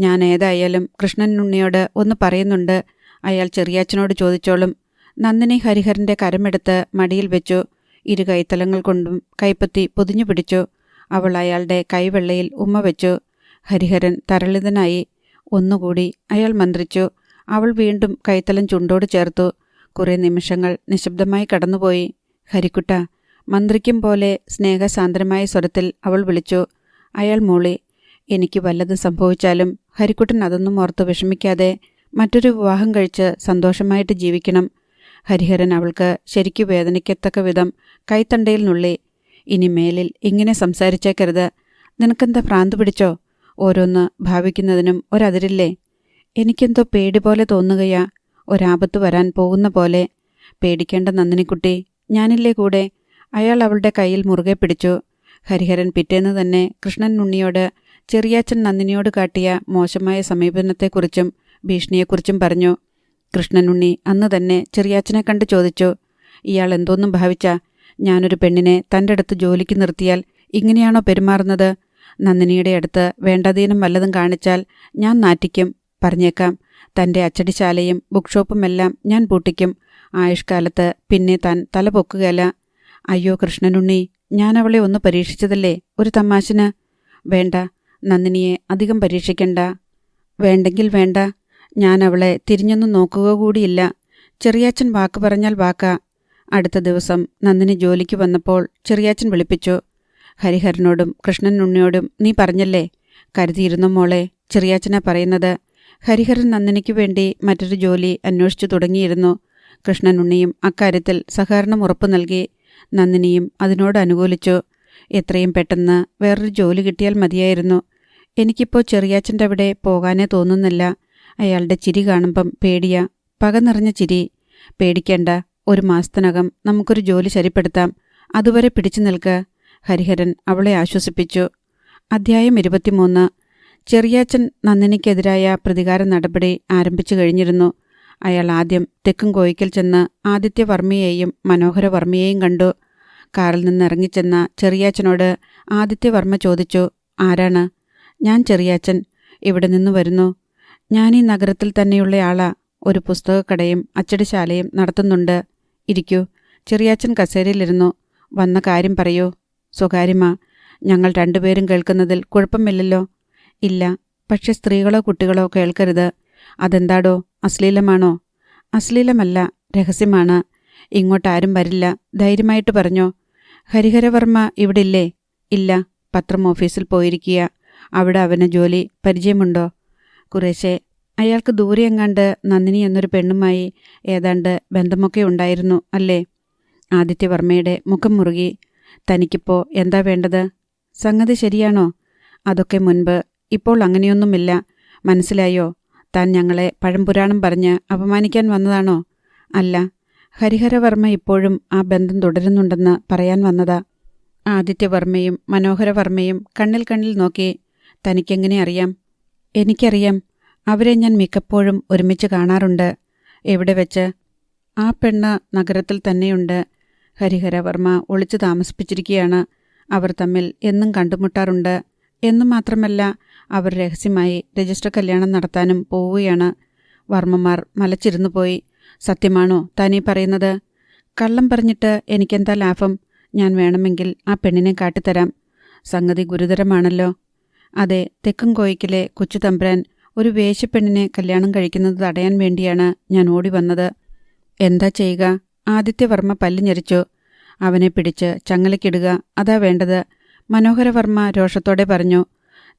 ഞാൻ ഏതായാലും കൃഷ്ണനുണ്ണിയോട് ഒന്ന് പറയുന്നുണ്ട്. അയാൾ ചെറിയാച്ചനോട് ചോദിച്ചോളും. നന്ദിനി ഹരിഹരൻ്റെ കരമെടുത്ത് മടിയിൽ വെച്ചു. 2 കൈത്തലങ്ങൾ കൊണ്ടും കൈപ്പത്തി പൊതിഞ്ഞു പിടിച്ചു. അവൾ അയാളുടെ കൈവെള്ളയിൽ ഉമ്മ വെച്ചു. ഹരിഹരൻ തരളിതനായി. ഒന്നുകൂടി അയാൾ മന്ത്രിച്ചു. അവൾ വീണ്ടും കൈത്തലം ചുണ്ടോട് ചേർത്തു. കുറേ നിമിഷങ്ങൾ നിശബ്ദമായി കടന്നുപോയി. ഹരിക്കുട്ട, മന്ത്രിക്കും പോലെ സ്നേഹസാന്ദ്രമായ സ്വരത്തിൽ അവൾ വിളിച്ചു. അയാൾ മൂളി. എനിക്ക് വല്ലതും സംഭവിച്ചാലും ഹരിക്കുട്ടൻ അതൊന്നും ഓർത്ത് വിഷമിക്കാതെ മറ്റൊരു വിവാഹം കഴിച്ച് സന്തോഷമായിട്ട് ജീവിക്കണം. ഹരിഹരൻ അവൾക്ക് ശരിക്കു വേദനിക്കത്തക്ക വിധം കൈത്തണ്ടയിൽ നുള്ളി. ഇനി മേലിൽ ഇങ്ങനെ സംസാരിച്ചേക്കരുത്. നിനക്കെന്താ ഭ്രാന്ത് പിടിച്ചോ? ഓരോന്ന് ഭാവിക്കുന്നതിനും ഒരതിരില്ലേ? എനിക്കെന്തോ പേടി പോലെ തോന്നുകയാ. ഒരാപത്ത് വരാൻ പോകുന്ന പോലെ. പേടിക്കേണ്ട നന്ദിനിക്കുട്ടി, ഞാനില്ലേ കൂടെ. അയാൾ അവളുടെ കയ്യിൽ മുറുകെ പിടിച്ചു. ഹരിഹരൻ പിറ്റേന്ന് തന്നെ കൃഷ്ണനുണ്ണിയോട് ചെറിയാച്ചൻ നന്ദിനിയോട് കാട്ടിയ മോശമായ സമീപനത്തെക്കുറിച്ചും ഭീഷണിയെക്കുറിച്ചും പറഞ്ഞു. കൃഷ്ണനുണ്ണി അന്ന് തന്നെ ചെറിയാച്ചനെ കണ്ട് ചോദിച്ചു, ഇയാൾ എന്തോന്നും ഭാവിച്ചാ? ഞാനൊരു പെണ്ണിനെ തൻ്റെ അടുത്ത് ജോലിക്ക് നിർത്തിയാൽ ഇങ്ങനെയാണോ പെരുമാറുന്നത്? നന്ദിനിയുടെ അടുത്ത് വേണ്ടാതീനം വല്ലതും കാണിച്ചാൽ ഞാൻ നാറ്റിക്കും. പറഞ്ഞേക്കാം, തൻ്റെ അച്ചടിശാലയും ബുക്ക് ഷോപ്പുമെല്ലാം ഞാൻ പൂട്ടിക്കും. ആയുഷ്കാലത്ത് പിന്നെ താൻ തല പൊക്കുകയല്ല. അയ്യോ കൃഷ്ണനുണ്ണി, ഞാൻ അവളെ ഒന്ന് പരീക്ഷിച്ചതല്ലേ, ഒരു തമാശന്. വേണ്ട, നന്ദിനിയെ അധികം പരീക്ഷിക്കണ്ട. വേണ്ടെങ്കിൽ വേണ്ട. ഞാൻ അവളെ തിരിഞ്ഞൊന്നും നോക്കുക കൂടിയില്ല. ചെറിയാച്ചൻ വാക്ക് പറഞ്ഞാൽ വാക്കാ. അടുത്ത ദിവസം നന്ദിനി ജോലിക്ക് വന്നപ്പോൾ ചെറിയാച്ചൻ വിളിപ്പിച്ചു. ഹരിഹരനോടും കൃഷ്ണനുണ്ണിയോടും നീ പറഞ്ഞല്ലേ? കരുതിയിരുന്നു മോളെ, ചെറിയാച്ചനാ പറയുന്നത്. ഹരിഹരൻ നന്ദിനിക്കു വേണ്ടി മറ്റൊരു ജോലി അന്വേഷിച്ചു തുടങ്ങിയിരുന്നു. കൃഷ്ണനുണ്ണിയും അക്കാര്യത്തിൽ സഹകരണം ഉറപ്പു നൽകി. നന്ദിനിയും അതിനോട് അനുകൂലിച്ചു. എത്രയും പെട്ടെന്ന് വേറൊരു ജോലി കിട്ടിയാൽ മതിയായിരുന്നു. എനിക്കിപ്പോൾ ചെറിയാച്ചൻ്റെ അവിടെ പോകാനേ തോന്നുന്നില്ല. അയാളുടെ ചിരി കാണുമ്പം പേടിയാ, പക നിറഞ്ഞ ചിരി. പേടിക്കേണ്ട, 1 മാസത്തിനകം നമുക്കൊരു ജോലി ശരിപ്പെടുത്താം. അതുവരെ പിടിച്ചു നിൽക്ക്. ഹരിഹരൻ അവളെ ആശ്വസിപ്പിച്ചു. അധ്യായം 23. ചെറിയാച്ചൻ നന്ദിനിക്കെതിരായ പ്രതികാര നടപടി ആരംഭിച്ചു കഴിഞ്ഞിരുന്നു. അയാൾ ആദ്യം തെക്കും കോയിക്കൽ ചെന്ന് ആദിത്യവർമ്മയെയും മനോഹരവർമ്മയെയും കണ്ടു. കാറിൽ നിന്ന് ഇറങ്ങിച്ചെന്ന ചെറിയാച്ചനോട് ആദിത്യവർമ്മ ചോദിച്ചു, ആരാണ്? ഞാൻ ചെറിയാച്ചൻ. ഇവിടെ നിന്ന് വരുന്നു. ഞാൻ ഈ നഗരത്തിൽ തന്നെയുള്ളയാളാ. ഒരു പുസ്തകക്കടയും അച്ചടിശാലയും നടത്തുന്നുണ്ട്. ഇരിക്കൂ. ചെറിയാച്ചൻ കസേരയിലിരുന്നു. വന്ന കാര്യം പറയൂ. സ്വകാര്യമാ. ഞങ്ങൾ രണ്ടുപേരും കേൾക്കുന്നതിൽ കുഴപ്പമില്ലല്ലോ? ഇല്ല, പക്ഷെ സ്ത്രീകളോ കുട്ടികളോ കേൾക്കരുത്. അതെന്താടോ, അശ്ലീലമാണോ? അശ്ലീലമല്ല, രഹസ്യമാണ്. ഇങ്ങോട്ടാരും വരില്ല, ധൈര്യമായിട്ട് പറഞ്ഞോ. ഹരിഹരവർമ്മ ഇവിടില്ലേ? ഇല്ല, പത്രം ഓഫീസിൽ പോയിരിക്കുക. അവിടെ അവന് ജോലി പരിചയമുണ്ടോ? കുറേശ്ശെ. അയാൾക്ക് ദൂരെ എങ്ങാണ്ട് നന്ദിനി എന്നൊരു പെണ്ണുമായി ഏതാണ്ട് ബന്ധമൊക്കെ ഉണ്ടായിരുന്നു അല്ലേ? ആദിത്യവർമ്മയുടെ മുഖം മുറുകി. തനിക്കിപ്പോൾ എന്താ വേണ്ടത്? സംഗതി ശരിയാണോ? അതൊക്കെ മുൻപ്, ഇപ്പോൾ അങ്ങനെയൊന്നുമില്ല. മനസ്സിലായോ? താൻ ഞങ്ങളെ പഴംപുരാണം പറഞ്ഞ് അപമാനിക്കാൻ വന്നതാണോ? അല്ല, ഹരിഹരവർമ്മ ഇപ്പോഴും ആ ബന്ധം തുടരുന്നുണ്ടെന്ന് പറയാൻ വന്നതാ. ആദിത്യവർമ്മയും മനോഹരവർമ്മയും കണ്ണിൽ കണ്ണിൽ നോക്കി. തനിക്കെങ്ങനെ അറിയാം? എനിക്കറിയാം. അവരെ ഞാൻ മിക്കപ്പോഴും ഒരുമിച്ച് കാണാറുണ്ട്. എവിടെ വെച്ച്? ആ പെണ്ണ് നഗരത്തിൽ തന്നെയുണ്ട്. ഹരിഹരവർമ്മ ഒളിച്ചു താമസിപ്പിച്ചിരിക്കുകയാണ്. അവർ തമ്മിൽ എന്നും കണ്ടുമുട്ടാറുണ്ട്. എന്നും മാത്രമല്ല, അവർ രഹസ്യമായി രജിസ്റ്റർ കല്യാണം നടത്താനും പോവുകയാണ്. വർമ്മമാർ മലച്ചിരുന്നു പോയി. സത്യമാണോ താനീ പറയുന്നത്? കള്ളം പറഞ്ഞിട്ട് എനിക്കെന്താ ലാഭം? ഞാൻ വേണമെങ്കിൽ ആ പെണ്ണിനെ കാട്ടിത്തരാം. സംഗതി ഗുരുതരമാണല്ലോ. അതെ, തെക്കുംകോയിക്കിലെ കൊച്ചുതമ്പുരാൻ ഒരു വേശ്യപ്പെണ്ണിനെ കല്യാണം കഴിക്കുന്നത് തടയാൻ വേണ്ടിയാണ് ഞാൻ ഓടി വന്നത്. എന്താ ചെയ്യുക? ആദിത്യവർമ്മ പല്ല് ഞെരിച്ചു. അവനെ പിടിച്ച് ചങ്ങലക്കിടുക, അതാ വേണ്ടത്. മനോഹരവർമ്മ രോഷത്തോടെ പറഞ്ഞു.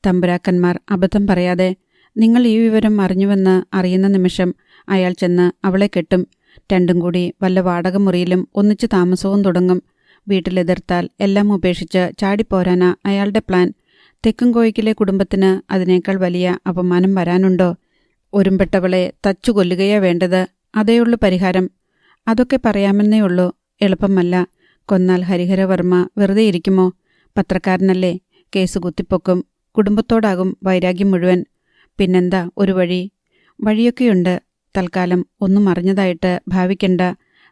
തമ്പുരാക്കന്മാർ അബദ്ധം പറയാതെ. നിങ്ങൾ ഈ വിവരം അറിഞ്ഞുവെന്ന് അറിയുന്ന നിമിഷം അയാൾ ചെന്ന് അവളെ കെട്ടും. രണ്ടും കൂടി വല്ല വാടകമുറിയിലും ഒന്നിച്ചു താമസവും തുടങ്ങും. വീട്ടിലെതിർത്താൽ എല്ലാം ഉപേക്ഷിച്ച് ചാടിപ്പോരാനാ അയാളുടെ പ്ലാൻ. തെക്കുംകോയിക്കിലെ കുടുംബത്തിന് അതിനേക്കാൾ വലിയ അപമാനം വരാനുണ്ടോ? ഒരുമ്പെട്ടവളെ തച്ചു കൊല്ലുകയാ വേണ്ടത്. അതേയുള്ളൂ പരിഹാരം. അതൊക്കെ പറയാമെന്നേ ഉള്ളൂ. എളുപ്പമല്ല. കൊന്നാൽ ഹരിഹരവർമ്മ വെറുതെ ഇരിക്കുമോ? പത്രക്കാരനല്ലേ, കേസ് കുത്തിപ്പൊക്കും. കുടുംബത്തോടാകും വൈരാഗ്യം മുഴുവൻ. പിന്നെന്താ ഒരു വഴി? വഴിയൊക്കെയുണ്ട്. തൽക്കാലം ഒന്നും അറിഞ്ഞതായിട്ട് ഭാവിക്കണ്ട.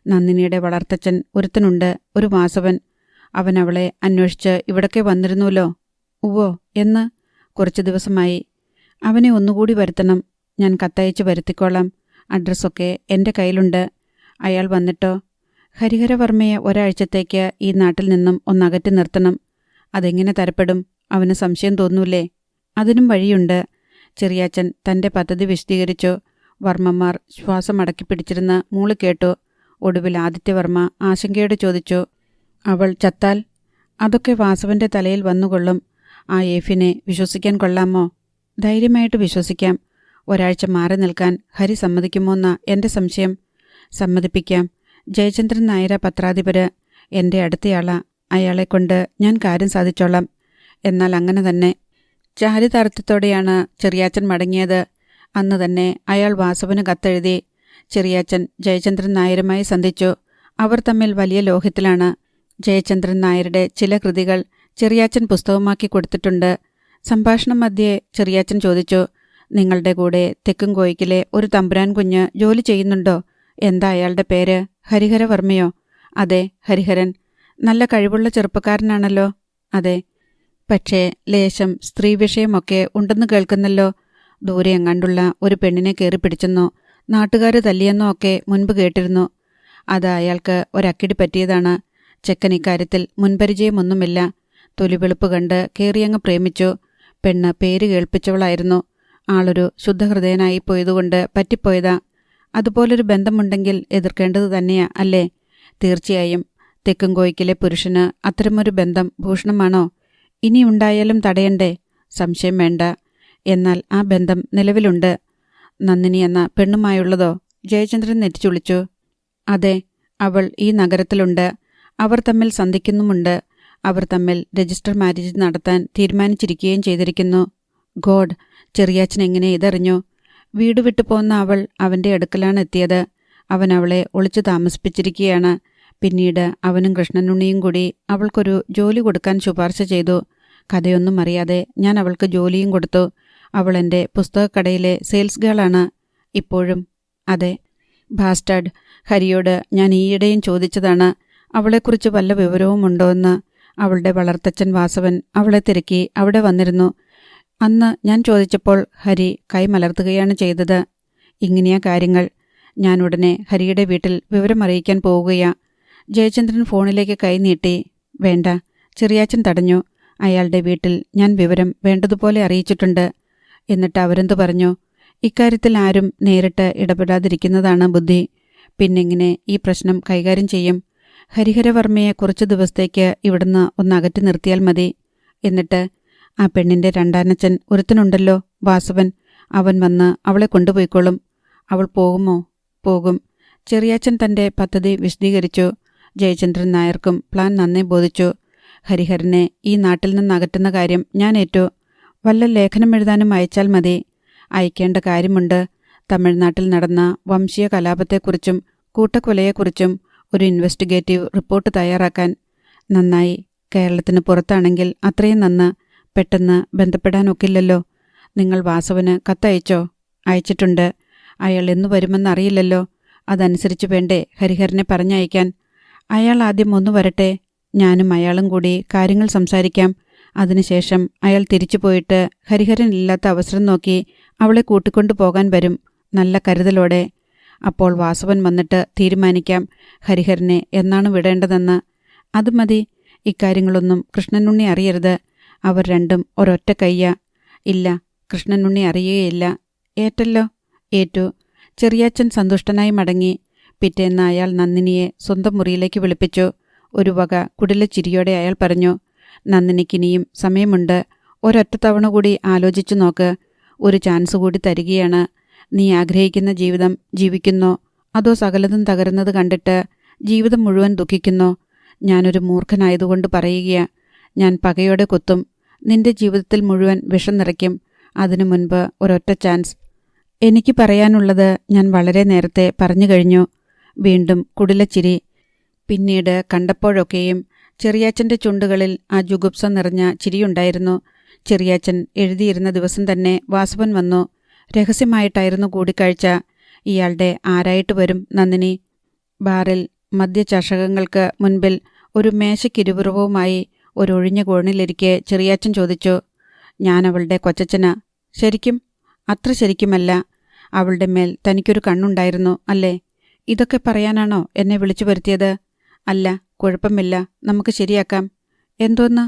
നന്ദിനിയുടെ വളർത്തച്ഛൻ ഒരുത്തനുണ്ട്, ഒരു വാസവൻ. അവൻ അവളെ അന്വേഷിച്ച് ഇവിടൊക്കെ വന്നിരുന്നുവല്ലോ. ഉവ്വോ, എന്ന്? കുറച്ചു ദിവസമായി. അവനെ ഒന്നുകൂടി വരുത്തണം. ഞാൻ കത്തയച്ച് വരുത്തിക്കോളാം. അഡ്രസ്സൊക്കെ എൻ്റെ കയ്യിലുണ്ട്. അയാൾ വന്നിട്ടോ? ഹരിഹരവർമ്മയെ ഒരാഴ്ചത്തേക്ക് ഈ നാട്ടിൽ നിന്നും ഒന്നകറ്റി നിർത്തണം. അതെങ്ങനെ തരപ്പെടും? അവന് സംശയം തോന്നൂലേ? അതിനും വഴിയുണ്ട്. ചെറിയാച്ചൻ തൻ്റെ പദ്ധതി വിശദീകരിച്ചു. വർമ്മമാർ ശ്വാസം അടക്കിപ്പിടിച്ചിരുന്ന് മൂളിക്കേട്ടു. ഒടുവിൽ ആദിത്യവർമ്മ ആശങ്കയോടെ ചോദിച്ചു, അവൾ ചത്താൽ? അതൊക്കെ വാസവന്റെ തലയിൽ വന്നുകൊള്ളും. ആ ഏഫിനെ വിശ്വസിക്കാൻ കൊള്ളാമോ? ധൈര്യമായിട്ട് വിശ്വസിക്കാം. ഒരാഴ്ച മാറി നിൽക്കാൻ ഹരി സമ്മതിക്കുമോന്നാ എൻ്റെ സംശയം. സമ്മതിപ്പിക്കാം. ജയചന്ദ്രൻ നായര പത്രാധിപര് എൻ്റെ അടുത്തയാളാ. അയാളെക്കൊണ്ട് ഞാൻ കാര്യം സാധിച്ചോളാം. എന്നാൽ അങ്ങനെ തന്നെ. ചാരിതാർത്ഥ്യത്തോടെയാണ് ചെറിയാച്ചൻ മടങ്ങിയത്. അന്ന് തന്നെ അയാൾ വാസവന് കത്തെഴുതി. ചെറിയാച്ചൻ ജയചന്ദ്രൻ നായരുമായി സന്ധിച്ചു. അവർ തമ്മിൽ വലിയ ലോഹ്യത്തിലാണ്. ജയചന്ദ്രൻ നായരുടെ ചില കൃതികൾ ചെറിയാച്ചൻ പുസ്തകമാക്കി കൊടുത്തിട്ടുണ്ട്. സംഭാഷണം മധ്യേ ചെറിയാച്ചൻ ചോദിച്ചു, നിങ്ങളുടെ കൂടെ തെക്കുംകോയിക്കിലെ ഒരു തമ്പുരാൻ കുഞ്ഞ് ജോലി ചെയ്യുന്നുണ്ടോ? എന്താ അയാളുടെ പേര്? ഹരിഹരവർമ്മയോ? അതെ, ഹരിഹരൻ. നല്ല കഴിവുള്ള ചെറുപ്പക്കാരനാണല്ലോ. അതെ, പക്ഷേ ലേശം സ്ത്രീവിഷയമൊക്കെ ഉണ്ടെന്ന് കേൾക്കുന്നല്ലോ. ദൂരെ എങ്ങാണ്ടുള്ള ഒരു പെണ്ണിനെ കയറി പിടിച്ചെന്നോ നാട്ടുകാർ തല്ലിയെന്നോ ഒക്കെ മുൻപ് കേട്ടിരുന്നു. അത് അയാൾക്ക് ഒരക്കിടി പറ്റിയതാണ്. ചെക്കൻ ഇക്കാര്യത്തിൽ മുൻപരിചയമൊന്നുമില്ല. തൊലിവെളുപ്പ് കണ്ട് കയറിയങ്ങ് പ്രേമിച്ചു. പെണ്ണ് പേര് കേൾപ്പിച്ചവളായിരുന്നു. ആളൊരു ശുദ്ധഹൃദയനായി പോയതുകൊണ്ട് പറ്റിപ്പോയതാ. അതുപോലൊരു ബന്ധമുണ്ടെങ്കിൽ എതിർക്കേണ്ടത് തന്നെയാ അല്ലേ? തീർച്ചയായും. തെക്കുംകോയിക്കിലെ പുരുഷന് അത്തരമൊരു ബന്ധം ഭൂഷണമാണോ? ഇനിയുണ്ടായാലും തടയണ്ടേ? സംശയം വേണ്ട. എന്നാൽ ആ ബന്ധം നിലവിലുണ്ട്. നന്ദിനി എന്ന പെണ്ണുമായുള്ളതോ? ജയചന്ദ്രൻ നെറ്റിച്ചുളിച്ചു. അതെ, അവൾ ഈ നഗരത്തിലുണ്ട്. അവർ തമ്മിൽ സന്ധിക്കുന്നുമുണ്ട്. അവർ തമ്മിൽ രജിസ്റ്റർ മാരേജ് നടത്താൻ തീരുമാനിച്ചിരിക്കുകയും ചെയ്തിരിക്കുന്നു. ഗോഡ്, ചെറിയാച്ചൻ എങ്ങനെ ഇതറിഞ്ഞു? വീട് വിട്ടു പോന്ന അവൾ അവൻ്റെ അടുക്കലാണ് എത്തിയത്. അവൻ അവളെ ഒളിച്ചു താമസിപ്പിച്ചിരിക്കുകയാണ്. പിന്നീട് അവനും കൃഷ്ണനുണ്ണിയും കൂടി അവൾക്കൊരു ജോലി കൊടുക്കാൻ ശുപാർശ ചെയ്തു. കഥയൊന്നും അറിയാതെ ഞാൻ അവൾക്ക് ജോലിയും കൊടുത്തു. അവൾ എൻ്റെ പുസ്തകക്കടയിലെ സെയിൽസ് ഗേളാണ് ഇപ്പോഴും. അതെ. ബാസ്റ്റാർഡ്. ഹരിയോട് ഞാൻ ഈയിടെയും ചോദിച്ചതാണ് അവളെക്കുറിച്ച് വല്ല വിവരവുമുണ്ടോ എന്ന്. അവളുടെ വളർത്തച്ഛൻ വാസവൻ അവളെ തിരക്കി അവിടെ വന്നിരുന്നു. അന്ന് ഞാൻ ചോദിച്ചപ്പോൾ ഹരി കൈമലർത്തുകയാണ് ചെയ്തത്. ഇങ്ങനെയാ കാര്യങ്ങൾ. ഞാൻ ഉടനെ ഹരിയുടെ വീട്ടിൽ വിവരമറിയിക്കാൻ പോവുകയാ. ജയചന്ദ്രൻ ഫോണിലേക്ക് കൈ നീട്ടി. വേണ്ട, ചെറിയാച്ചൻ തടഞ്ഞു. അയാളുടെ വീട്ടിൽ ഞാൻ വിവരം വേണ്ടതുപോലെ അറിയിച്ചിട്ടുണ്ട്. എന്നിട്ട് അവരെന്തു പറഞ്ഞു? ഇക്കാര്യത്തിൽ ആരും നേരിട്ട് ഇടപെടാതിരിക്കുന്നതാണ് ബുദ്ധി. പിന്നെങ്ങനെ ഈ പ്രശ്നം കൈകാര്യം ചെയ്യും? ഹരിഹരവർമ്മയെ കുറച്ചു ദിവസത്തേക്ക് ഇവിടുന്ന് ഒന്നകറ്റി നിർത്തിയാൽ മതി. എന്നിട്ട് ആ പെണ്ണിന്റെ രണ്ടാനച്ഛൻ ഒരുത്തനുണ്ടല്ലോ, വാസവൻ. അവൻ വന്ന് അവളെ കൊണ്ടുപോയിക്കോളും. അവൾ പോകുമോ? പോകും. ചെറിയാച്ചൻ തന്റെ പദ്ധതി വിശദീകരിച്ചു. ജയചന്ദ്രൻ നായർക്കും പ്ലാൻ നന്നേ ബോധിച്ചു. ഹരിഹരനെ ഈ നാട്ടിൽ നിന്നകറ്റുന്ന കാര്യം ഞാൻ ഏറ്റു. വല്ല ലേഖനം എഴുതാനും അയച്ചാൽ മതി. അയക്കേണ്ട കാര്യമുണ്ട്. തമിഴ്നാട്ടിൽ നടന്ന വംശീയ കലാപത്തെക്കുറിച്ചും കൂട്ടക്കൊലയെക്കുറിച്ചും ഒരു ഇൻവെസ്റ്റിഗേറ്റീവ് റിപ്പോർട്ട് തയ്യാറാക്കാൻ. നന്നായി. കേരളത്തിന് പുറത്താണെങ്കിൽ അത്രയും നന്ന്. പെട്ടെന്ന് ബന്ധപ്പെടാനൊക്കില്ലല്ലോ. നിങ്ങൾ വാസവന് കത്തയച്ചോ? അയച്ചിട്ടുണ്ട്. അയാൾ എന്നു വരുമെന്നറിയില്ലല്ലോ. അതനുസരിച്ച് വേണ്ടേ ഹരിഹരനെ പറഞ്ഞയക്കാൻ? അയാൾ ആദ്യം ഒന്ന് വരട്ടെ. ഞാനും അയാളും കൂടി കാര്യങ്ങൾ സംസാരിക്കാം. അതിനുശേഷം അയാൾ തിരിച്ചു പോയിട്ട് ഹരിഹരനില്ലാത്ത അവസരം നോക്കി അവളെ കൂട്ടിക്കൊണ്ടു പോകാൻ വരും, നല്ല കരുതലോടെ. അപ്പോൾ വാസവൻ വന്നിട്ട് തീരുമാനിക്കാം ഹരിഹരനെ എന്നാണ് വിടേണ്ടതെന്ന്. അത് മതി. ഇക്കാര്യങ്ങളൊന്നും കൃഷ്ണനുണ്ണി അറിയരുത്. അവർ രണ്ടും ഒരൊറ്റ കയ്യ. ഇല്ല, കൃഷ്ണനുണ്ണി അറിയുകയില്ല. ഏറ്റല്ലോ? ഏറ്റു. ചെറിയാച്ചൻ സന്തുഷ്ടനായി മടങ്ങി. പിറ്റേന്ന് അയാൾ നന്ദിനിയെ സ്വന്തം മുറിയിലേക്ക് വിളിപ്പിച്ചു. ഒരു വക കുടില ചിരിയോടെ അയാൾ പറഞ്ഞു, നന്ദിനിക്കിനിയും സമയമുണ്ട്. ഒരൊറ്റ തവണ കൂടി ആലോചിച്ചു നോക്ക്. ഒരു ചാൻസ് കൂടി തരികയാണ്. നീ ആഗ്രഹിക്കുന്ന ജീവിതം ജീവിക്കുന്നോ, അതോ സകലതും തകരുന്നത് കണ്ടിട്ട് ജീവിതം മുഴുവൻ ദുഃഖിക്കുന്നോ? ഞാനൊരു മൂർഖനായതുകൊണ്ട് പറയുകയാ. ഞാൻ പകയോടെ കുത്തും. നിന്റെ ജീവിതത്തിൽ മുഴുവൻ വിഷം നിറയ്ക്കും. അതിനു മുൻപ് ഒരൊറ്റ ചാൻസ്. എനിക്ക് പറയാനുള്ളത് ഞാൻ വളരെ നേരത്തെ പറഞ്ഞു കഴിഞ്ഞു. വീണ്ടും കുടിലച്ചിരി. പിന്നീട് കണ്ടപ്പോഴൊക്കെയും ചെറിയാച്ചൻ്റെ ചുണ്ടുകളിൽ ആ ജുഗുപ്സ നിറഞ്ഞ ചിരിയുണ്ടായിരുന്നു. ചെറിയാച്ചൻ എഴുതിയിരുന്ന ദിവസം തന്നെ വാസവൻ വന്നു. രഹസ്യമായിട്ടായിരുന്നു കൂടിക്കാഴ്ച. ഇയാളുടെ ആരായിട്ട് വരും നന്ദിനി? ബാറിൽ മദ്യചഷകങ്ങൾക്ക് മുൻപിൽ ഒരു മേശയ്ക്കിരുപുറവുമായി ഒരൊഴിഞ്ഞ കോണിലിരിക്കെ ചെറിയാച്ചൻ ചോദിച്ചു, ഞാൻ അവളുടെ കൊച്ചച്ഛനാ? ശരിക്കും? അത്ര ശരിക്കുമല്ല. അവളുടെ മേൽ തനിക്കൊരു കണ്ണുണ്ടായിരുന്നു അല്ലേ? ഇതൊക്കെ പറയാനാണോ എന്നെ വിളിച്ചു വരുത്തിയത്? അല്ല, കുഴപ്പമില്ല, നമുക്ക് ശരിയാക്കാം. എന്തോന്ന്?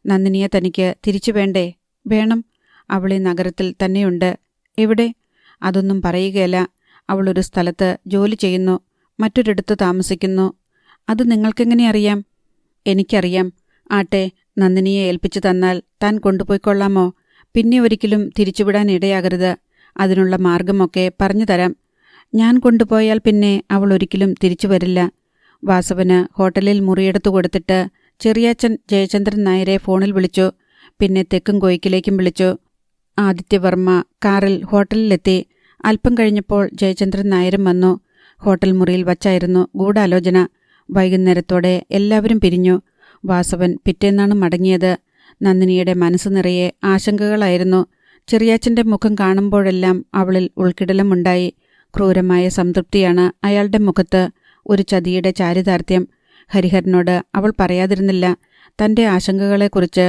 നന്ദിനിയെ തനിക്ക് തിരിച്ചു വേണ്ടേ? വേണം. അവൾ ഈ നഗരത്തിൽ തന്നെയുണ്ട്. എവിടെ? അതൊന്നും പറയുകയല്ല. അവളൊരു സ്ഥലത്ത് ജോലി ചെയ്യുന്നു, മറ്റൊരിടത്ത് താമസിക്കുന്നു. അത് നിങ്ങൾക്കെങ്ങനെ അറിയാം? എനിക്കറിയാം. ആട്ടെ, നന്ദിനിയെ ഏൽപ്പിച്ചു തന്നാൽ താൻ കൊണ്ടുപോയിക്കൊള്ളാമോ? പിന്നെ ഒരിക്കലും തിരിച്ചുവിടാൻ ഇടയാകരുത്. അതിനുള്ള മാർഗമൊക്കെ പറഞ്ഞു തരാം. ഞാൻ കൊണ്ടുപോയാൽ പിന്നെ അവൾ ഒരിക്കലും തിരിച്ചു വരില്ല. വാസവന് ഹോട്ടലിൽ മുറിയെടുത്തു കൊടുത്തിട്ട് ചെറിയാച്ചൻ ജയചന്ദ്രൻ നായരെ ഫോണിൽ വിളിച്ചു. പിന്നെ തെക്കും കോയിക്കിലേക്കും വിളിച്ചു. ആദിത്യവർമ്മ കാറിൽ ഹോട്ടലിലെത്തി. അല്പം കഴിഞ്ഞപ്പോൾ ജയചന്ദ്രൻ നായരും വന്നു. ഹോട്ടൽ മുറിയിൽ വച്ചായിരുന്നു ഗൂഢാലോചന. വൈകുന്നേരത്തോടെ എല്ലാവരും പിരിഞ്ഞു. വാസവൻ പിറ്റേന്നാണ് മടങ്ങിയത്. നന്ദിനിയുടെ മനസ്സ് നിറയെ ആശങ്കകളായിരുന്നു. ചെറിയാച്ചൻ്റെ മുഖം കാണുമ്പോഴെല്ലാം അവളിൽ ഉൾക്കിടലമുണ്ടായി. ക്രൂരമായ സംതൃപ്തിയാണ് അയാളുടെ മുഖത്ത്. ഒരു ചതിയുടെ ചാരിതാർത്ഥ്യം. ഹരിഹരനോട് അവൾ പറയാതിരുന്നില്ല തൻ്റെ ആശങ്കകളെക്കുറിച്ച്.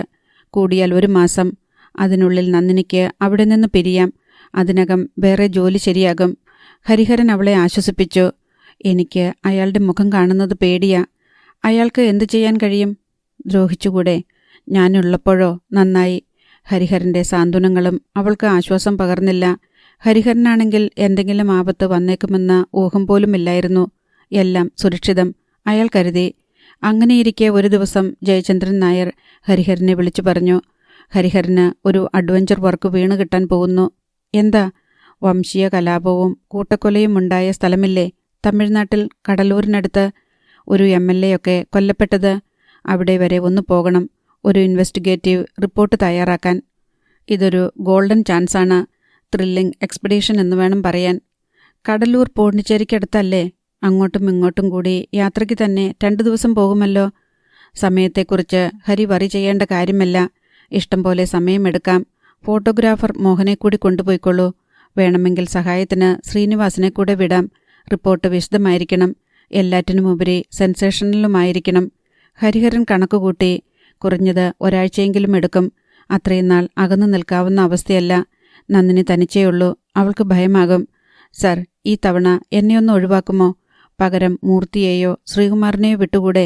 കൂടിയാൽ 1 മാസം. അതിനുള്ളിൽ നന്ദിനിക്ക് അവിടെ നിന്ന് പിരിയാം. അതിനകം വേറെ ജോലി ശരിയാകും. ഹരിഹരൻ അവളെ ആശ്വസിപ്പിച്ചു. എനിക്ക് അയാളുടെ മുഖം കാണുന്നത് പേടിയാ. അയാൾക്ക് എന്തു ചെയ്യാൻ കഴിയും? ദ്രോഹിച്ചുകൂടെ? ഞാനുള്ളപ്പോഴോ? നന്നായി. ഹരിഹരൻ്റെ സാന്ത്വനങ്ങളും അവൾക്ക് ആശ്വാസം പകർന്നില്ല. ഹരിഹരനാണെങ്കിൽ എന്തെങ്കിലും ആപത്ത് വന്നേക്കുമെന്ന ഊഹം പോലുമില്ലായിരുന്നു. എല്ലാം സുരക്ഷിതം, അയാൾ കരുതി. അങ്ങനെയിരിക്കെ ഒരു ദിവസം ജയചന്ദ്രൻ നായർ ഹരിഹരനെ വിളിച്ചു പറഞ്ഞു, ഹരിഹരന് ഒരു അഡ്വഞ്ചർ വർക്ക് വീണ് കിട്ടാൻ പോകുന്നു. എന്താ? വംശീയ കലാപവും കൂട്ടക്കൊലയും ഉണ്ടായ സ്ഥലമില്ലേ തമിഴ്നാട്ടിൽ, കടലൂരിനടുത്ത്? ഒരു MLA ഒക്കെ കൊല്ലപ്പെട്ടത്. അവിടെ വരെ ഒന്ന് പോകണം, ഒരു ഇൻവെസ്റ്റിഗേറ്റീവ് റിപ്പോർട്ട് തയ്യാറാക്കാൻ. ഇതൊരു ഗോൾഡൻ ചാൻസാണ്. ത്രില്ലിംഗ് എക്സ്പെഡീഷൻ എന്ന് വേണം പറയാൻ. കടലൂർ പോണ്ടിച്ചേരിക്കടുത്തല്ലേ? അങ്ങോട്ടും ഇങ്ങോട്ടും കൂടി യാത്രയ്ക്ക് തന്നെ 2 ദിവസം പോകുമല്ലോ. സമയത്തെക്കുറിച്ച് ഹരി വറി ചെയ്യേണ്ട കാര്യമല്ല. ഇഷ്ടം പോലെ സമയമെടുക്കാം. ഫോട്ടോഗ്രാഫർ മോഹനെ കൂടി കൊണ്ടുപോയിക്കൊള്ളൂ. വേണമെങ്കിൽ സഹായത്തിന് ശ്രീനിവാസിനെ കൂടെ വിടാം. റിപ്പോർട്ട് വിശദമായിരിക്കണം. എല്ലാറ്റിനുമുപരി സെൻസേഷണലുമായിരിക്കണം. ഹരിഹരൻ കണക്കുകൂട്ടി. കുറഞ്ഞത് ഒരാഴ്ചയെങ്കിലും എടുക്കും. അത്രയും നാൾ അകന്നു നിൽക്കാവുന്ന അവസ്ഥയല്ല. നന്ദിനി തനിച്ചേയുള്ളൂ. അവൾക്ക് ഭയമാകും. സർ, ഈ തവണ എന്നെയൊന്ന് ഒഴിവാക്കുമോ? പകരം മൂർത്തിയെയോ ശ്രീകുമാറിനെയോ വിട്ടുകൂടെ?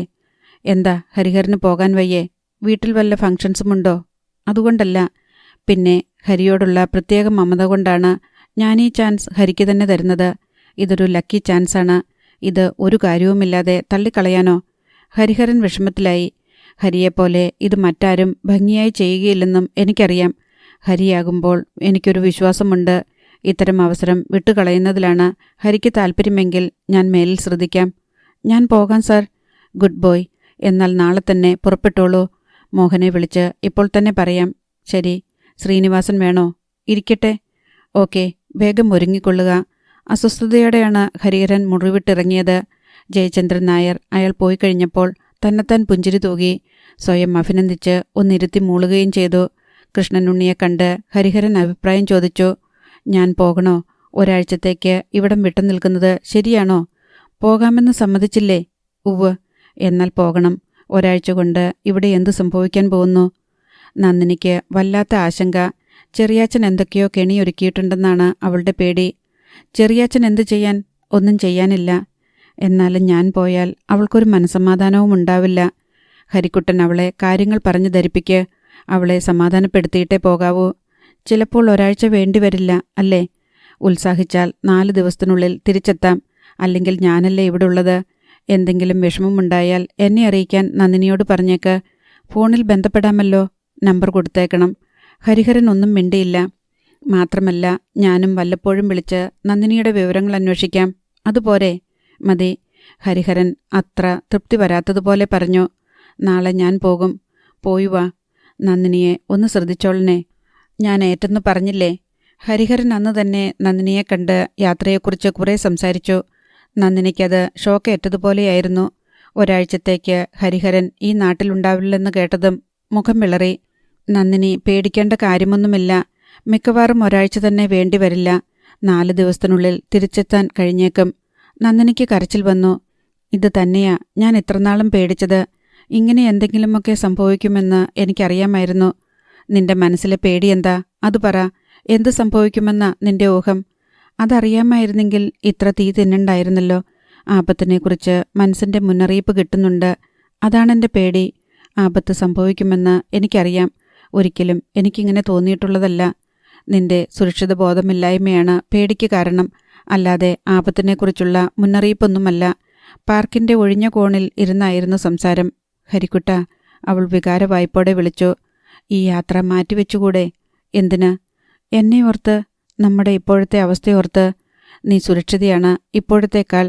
എന്താ, ഹരിഹരന് പോകാൻ വയ്യേ? വീട്ടിൽ വല്ല ഫംഗ്ഷൻസുമുണ്ടോ? അതുകൊണ്ടല്ല. പിന്നെ ഹരിയോടുള്ള പ്രത്യേക മമത കൊണ്ടാണ് ഞാൻ ഈ ചാൻസ് ഹരിക്ക് തന്നെ തരുന്നത്. ഇതൊരു ലക്കി ചാൻസാണ്. ഇത് ഒരു കാര്യവുമില്ലാതെ തള്ളിക്കളയാനോ? ഹരിഹരൻ വിഷമത്തിലായി. ഹരിയെപ്പോലെ ഇത് മറ്റാരും ഭംഗിയായി ചെയ്യുകയില്ലെന്നും എനിക്കറിയാം. ഹരിയാകുമ്പോൾ എനിക്കൊരു വിശ്വാസമുണ്ട്. ഇത്തരം അവസരം വിട്ടുകളയുന്നതിലാണ് ഹരിക്ക് താല്പര്യമെങ്കിൽ ഞാൻ മേലിൽ ശ്രദ്ധിക്കാം. ഞാൻ പോകാം സാർ. Good boy. എന്നാൽ നാളെ തന്നെ പുറപ്പെട്ടോളൂ. മോഹനെ വിളിച്ച് ഇപ്പോൾ തന്നെ പറയാം. ശരി. ശ്രീനിവാസൻ വേണോ? ഇരിക്കട്ടെ. ഓക്കെ, വേഗം ഒരുങ്ങിക്കൊള്ളുക. അസ്വസ്ഥതയോടെയാണ് ഹരിഹരൻ മുറിവിട്ടിറങ്ങിയത്. ജയചന്ദ്രൻ നായർ അയാൾ പോയി കഴിഞ്ഞപ്പോൾ തന്നെത്താൻ പുഞ്ചിരി തൂകി സ്വയം അഭിനന്ദിച്ച് ഒന്നിരുത്തി മൂളുകയും ചെയ്തു. കൃഷ്ണനുണ്ണിയെ കണ്ട് ഹരിഹരൻ അഭിപ്രായം ചോദിച്ചു. ഞാൻ പോകണോ? ഒരാഴ്ചത്തേക്ക് ഇവിടം വിട്ടു നിൽക്കുന്നത് ശരിയാണോ? പോകാമെന്ന് സമ്മതിച്ചില്ലേ? ഉവ്വ്. എന്നാൽ പോകണം. ഒരാഴ്ച കൊണ്ട് ഇവിടെ എന്തു സംഭവിക്കാൻ പോകുന്നു? നന്ദിനിക്ക് വല്ലാത്ത ആശങ്ക. ചെറിയാച്ചൻ എന്തൊക്കെയോ കെണിയൊരുക്കിയിട്ടുണ്ടെന്നാണ് അവളുടെ പേടി. ചെറിയാച്ചൻ എന്തു ചെയ്യാൻ? ഒന്നും ചെയ്യാനില്ല. എന്നാലും ഞാൻ പോയാൽ അവൾക്കൊരു മനസ്സമാധാനവും ഉണ്ടാവില്ല. ഹരിക്കുട്ടൻ അവളെ കാര്യങ്ങൾ പറഞ്ഞു ധരിപ്പിക്ക്. അവളെ സമാധാനപ്പെടുത്തിയിട്ടേ പോകാവൂ. ചിലപ്പോൾ ഒരാഴ്ച വേണ്ടിവരില്ല, അല്ലേ? ഉത്സാഹിച്ചാൽ 4 ദിവസത്തിനുള്ളിൽ തിരിച്ചെത്താം. അല്ലെങ്കിൽ ഞാനല്ലേ ഇവിടെ ഉള്ളത്. എന്തെങ്കിലും വിഷമമുണ്ടായാൽ എന്നെ അറിയിക്കാൻ നന്ദിനിയോട് പറഞ്ഞേക്ക്. ഫോണിൽ ബന്ധപ്പെടാമല്ലോ. നമ്പർ കൊടുത്തേക്കണം. ഹരിഹരൻ ഒന്നും മിണ്ടിയില്ല. മാത്രമല്ല, ഞാനും വല്ലപ്പോഴും വിളിച്ച് നന്ദിനിയുടെ വിവരങ്ങൾ അന്വേഷിക്കാം. അതുപോരെ? മതി. ഹരിഹരൻ അത്ര തൃപ്തി വരാത്തതുപോലെ പറഞ്ഞു. നാളെ ഞാൻ പോകും. പോയി വാ. നന്ദിനിയെ ഒന്ന് ശ്രദ്ധിച്ചോളണേ. ഞാൻ ഏറ്റെന്ന് പറഞ്ഞില്ലേ? ഹരിഹരൻ അന്ന് തന്നെ നന്ദിനിയെ കണ്ട് യാത്രയെക്കുറിച്ച് കുറേ സംസാരിച്ചു. നന്ദിനിക്കത് ഷോക്കേറ്റതുപോലെയായിരുന്നു. ഒരാഴ്ചത്തേക്ക് ഹരിഹരൻ ഈ നാട്ടിലുണ്ടാവില്ലെന്ന് കേട്ടതും മുഖം വിളറി. നന്ദിനി പേടിക്കേണ്ട കാര്യമൊന്നുമില്ല. മിക്കവാറും ഒരാഴ്ച തന്നെ വേണ്ടിവരില്ല. 4 ദിവസത്തിനുള്ളിൽ തിരിച്ചെത്താൻ കഴിഞ്ഞേക്കും. നന്ദിനിക്ക് കരച്ചിൽ വന്നു. ഇത് തന്നെയാ ഞാൻ ഇത്രനാളും പേടിച്ചത്. ഇങ്ങനെ എന്തെങ്കിലുമൊക്കെ സംഭവിക്കുമെന്ന് എനിക്കറിയാമായിരുന്നു. നിന്റെ മനസ്സിലെ പേടിയെന്താ? അത് പറ. എന്ത് സംഭവിക്കുമെന്ന നിന്റെ ഊഹം? അതറിയാമായിരുന്നെങ്കിൽ ഇത്ര തീ തിന്നണ്ടായിരുന്നല്ലോ. ആപത്തിനെക്കുറിച്ച് മനസ്സിൻ്റെ മുന്നറിയിപ്പ് കിട്ടുന്നുണ്ട്. അതാണെൻ്റെ പേടി. ആപത്ത് സംഭവിക്കുമെന്ന് എനിക്കറിയാം. ഒരിക്കലും എനിക്കിങ്ങനെ തോന്നിയിട്ടുള്ളതല്ല. നിന്റെ സുരക്ഷിത ബോധമില്ലായ്മയാണ് പേടിക്ക് കാരണം, അല്ലാതെ ആപത്തിനെക്കുറിച്ചുള്ള മുന്നറിയിപ്പൊന്നുമല്ല. പാർക്കിൻ്റെ ഒഴിഞ്ഞ കോണിൽ ഇരുന്നായിരുന്നു സംസാരം. ഹരിക്കുട്ട, അവൾ വികാരവായ്പോടെ വിളിച്ചു. ഈ യാത്ര മാറ്റിവെച്ചുകൂടെ? എന്തിന്? എന്നെ ഓർത്ത്, നമ്മുടെ ഇപ്പോഴത്തെ അവസ്ഥയോർത്ത്. നീ സുരക്ഷിതയാണ് ഇപ്പോഴത്തേക്കാൾ.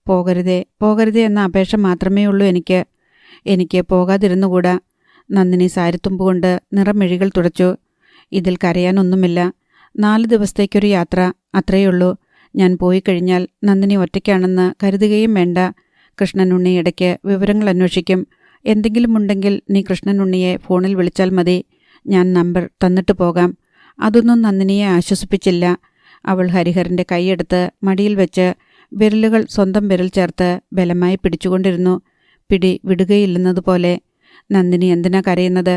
പോകരുതേ പോകരുതേ എന്ന അപേക്ഷ മാത്രമേ ഉള്ളൂ എനിക്ക്. എനിക്ക് പോകാതിരുന്നുകൂടാ. നന്ദിനി സാരിത്തുമ്പുകൊണ്ട് നിറമിഴികൾ തുടച്ചു. ഇതിൽ കരയാനൊന്നുമില്ല. 4 ദിവസത്തേക്കൊരു യാത്ര, അത്രയുള്ളൂ. ഞാൻ പോയി കഴിഞ്ഞാൽ നന്ദിനി ഒറ്റയ്ക്കാണെന്ന് കരുതുകയും വേണ്ട. കൃഷ്ണനുണ്ണി ഇടയ്ക്ക് വിവരങ്ങൾ അന്വേഷിക്കും. എന്തെങ്കിലും ഉണ്ടെങ്കിൽ നീ കൃഷ്ണനുണ്ണിയെ ഫോണിൽ വിളിച്ചാൽ മതി. ഞാൻ നമ്പർ തന്നിട്ട് പോകാം. അതൊന്നും നന്ദിനിയെ ആശ്വസിപ്പിച്ചില്ല. അവൾ ഹരിഹരൻ്റെ കൈയെടുത്ത് മടിയിൽ വെച്ച് വിരലുകൾ സ്വന്തം വിരൽ ചേർത്ത് ബലമായി പിടിച്ചുകൊണ്ടിരുന്നു. പിടി വിടുകയില്ലെന്നതുപോലെ. നന്ദിനി എന്തിനാ കരയുന്നത്?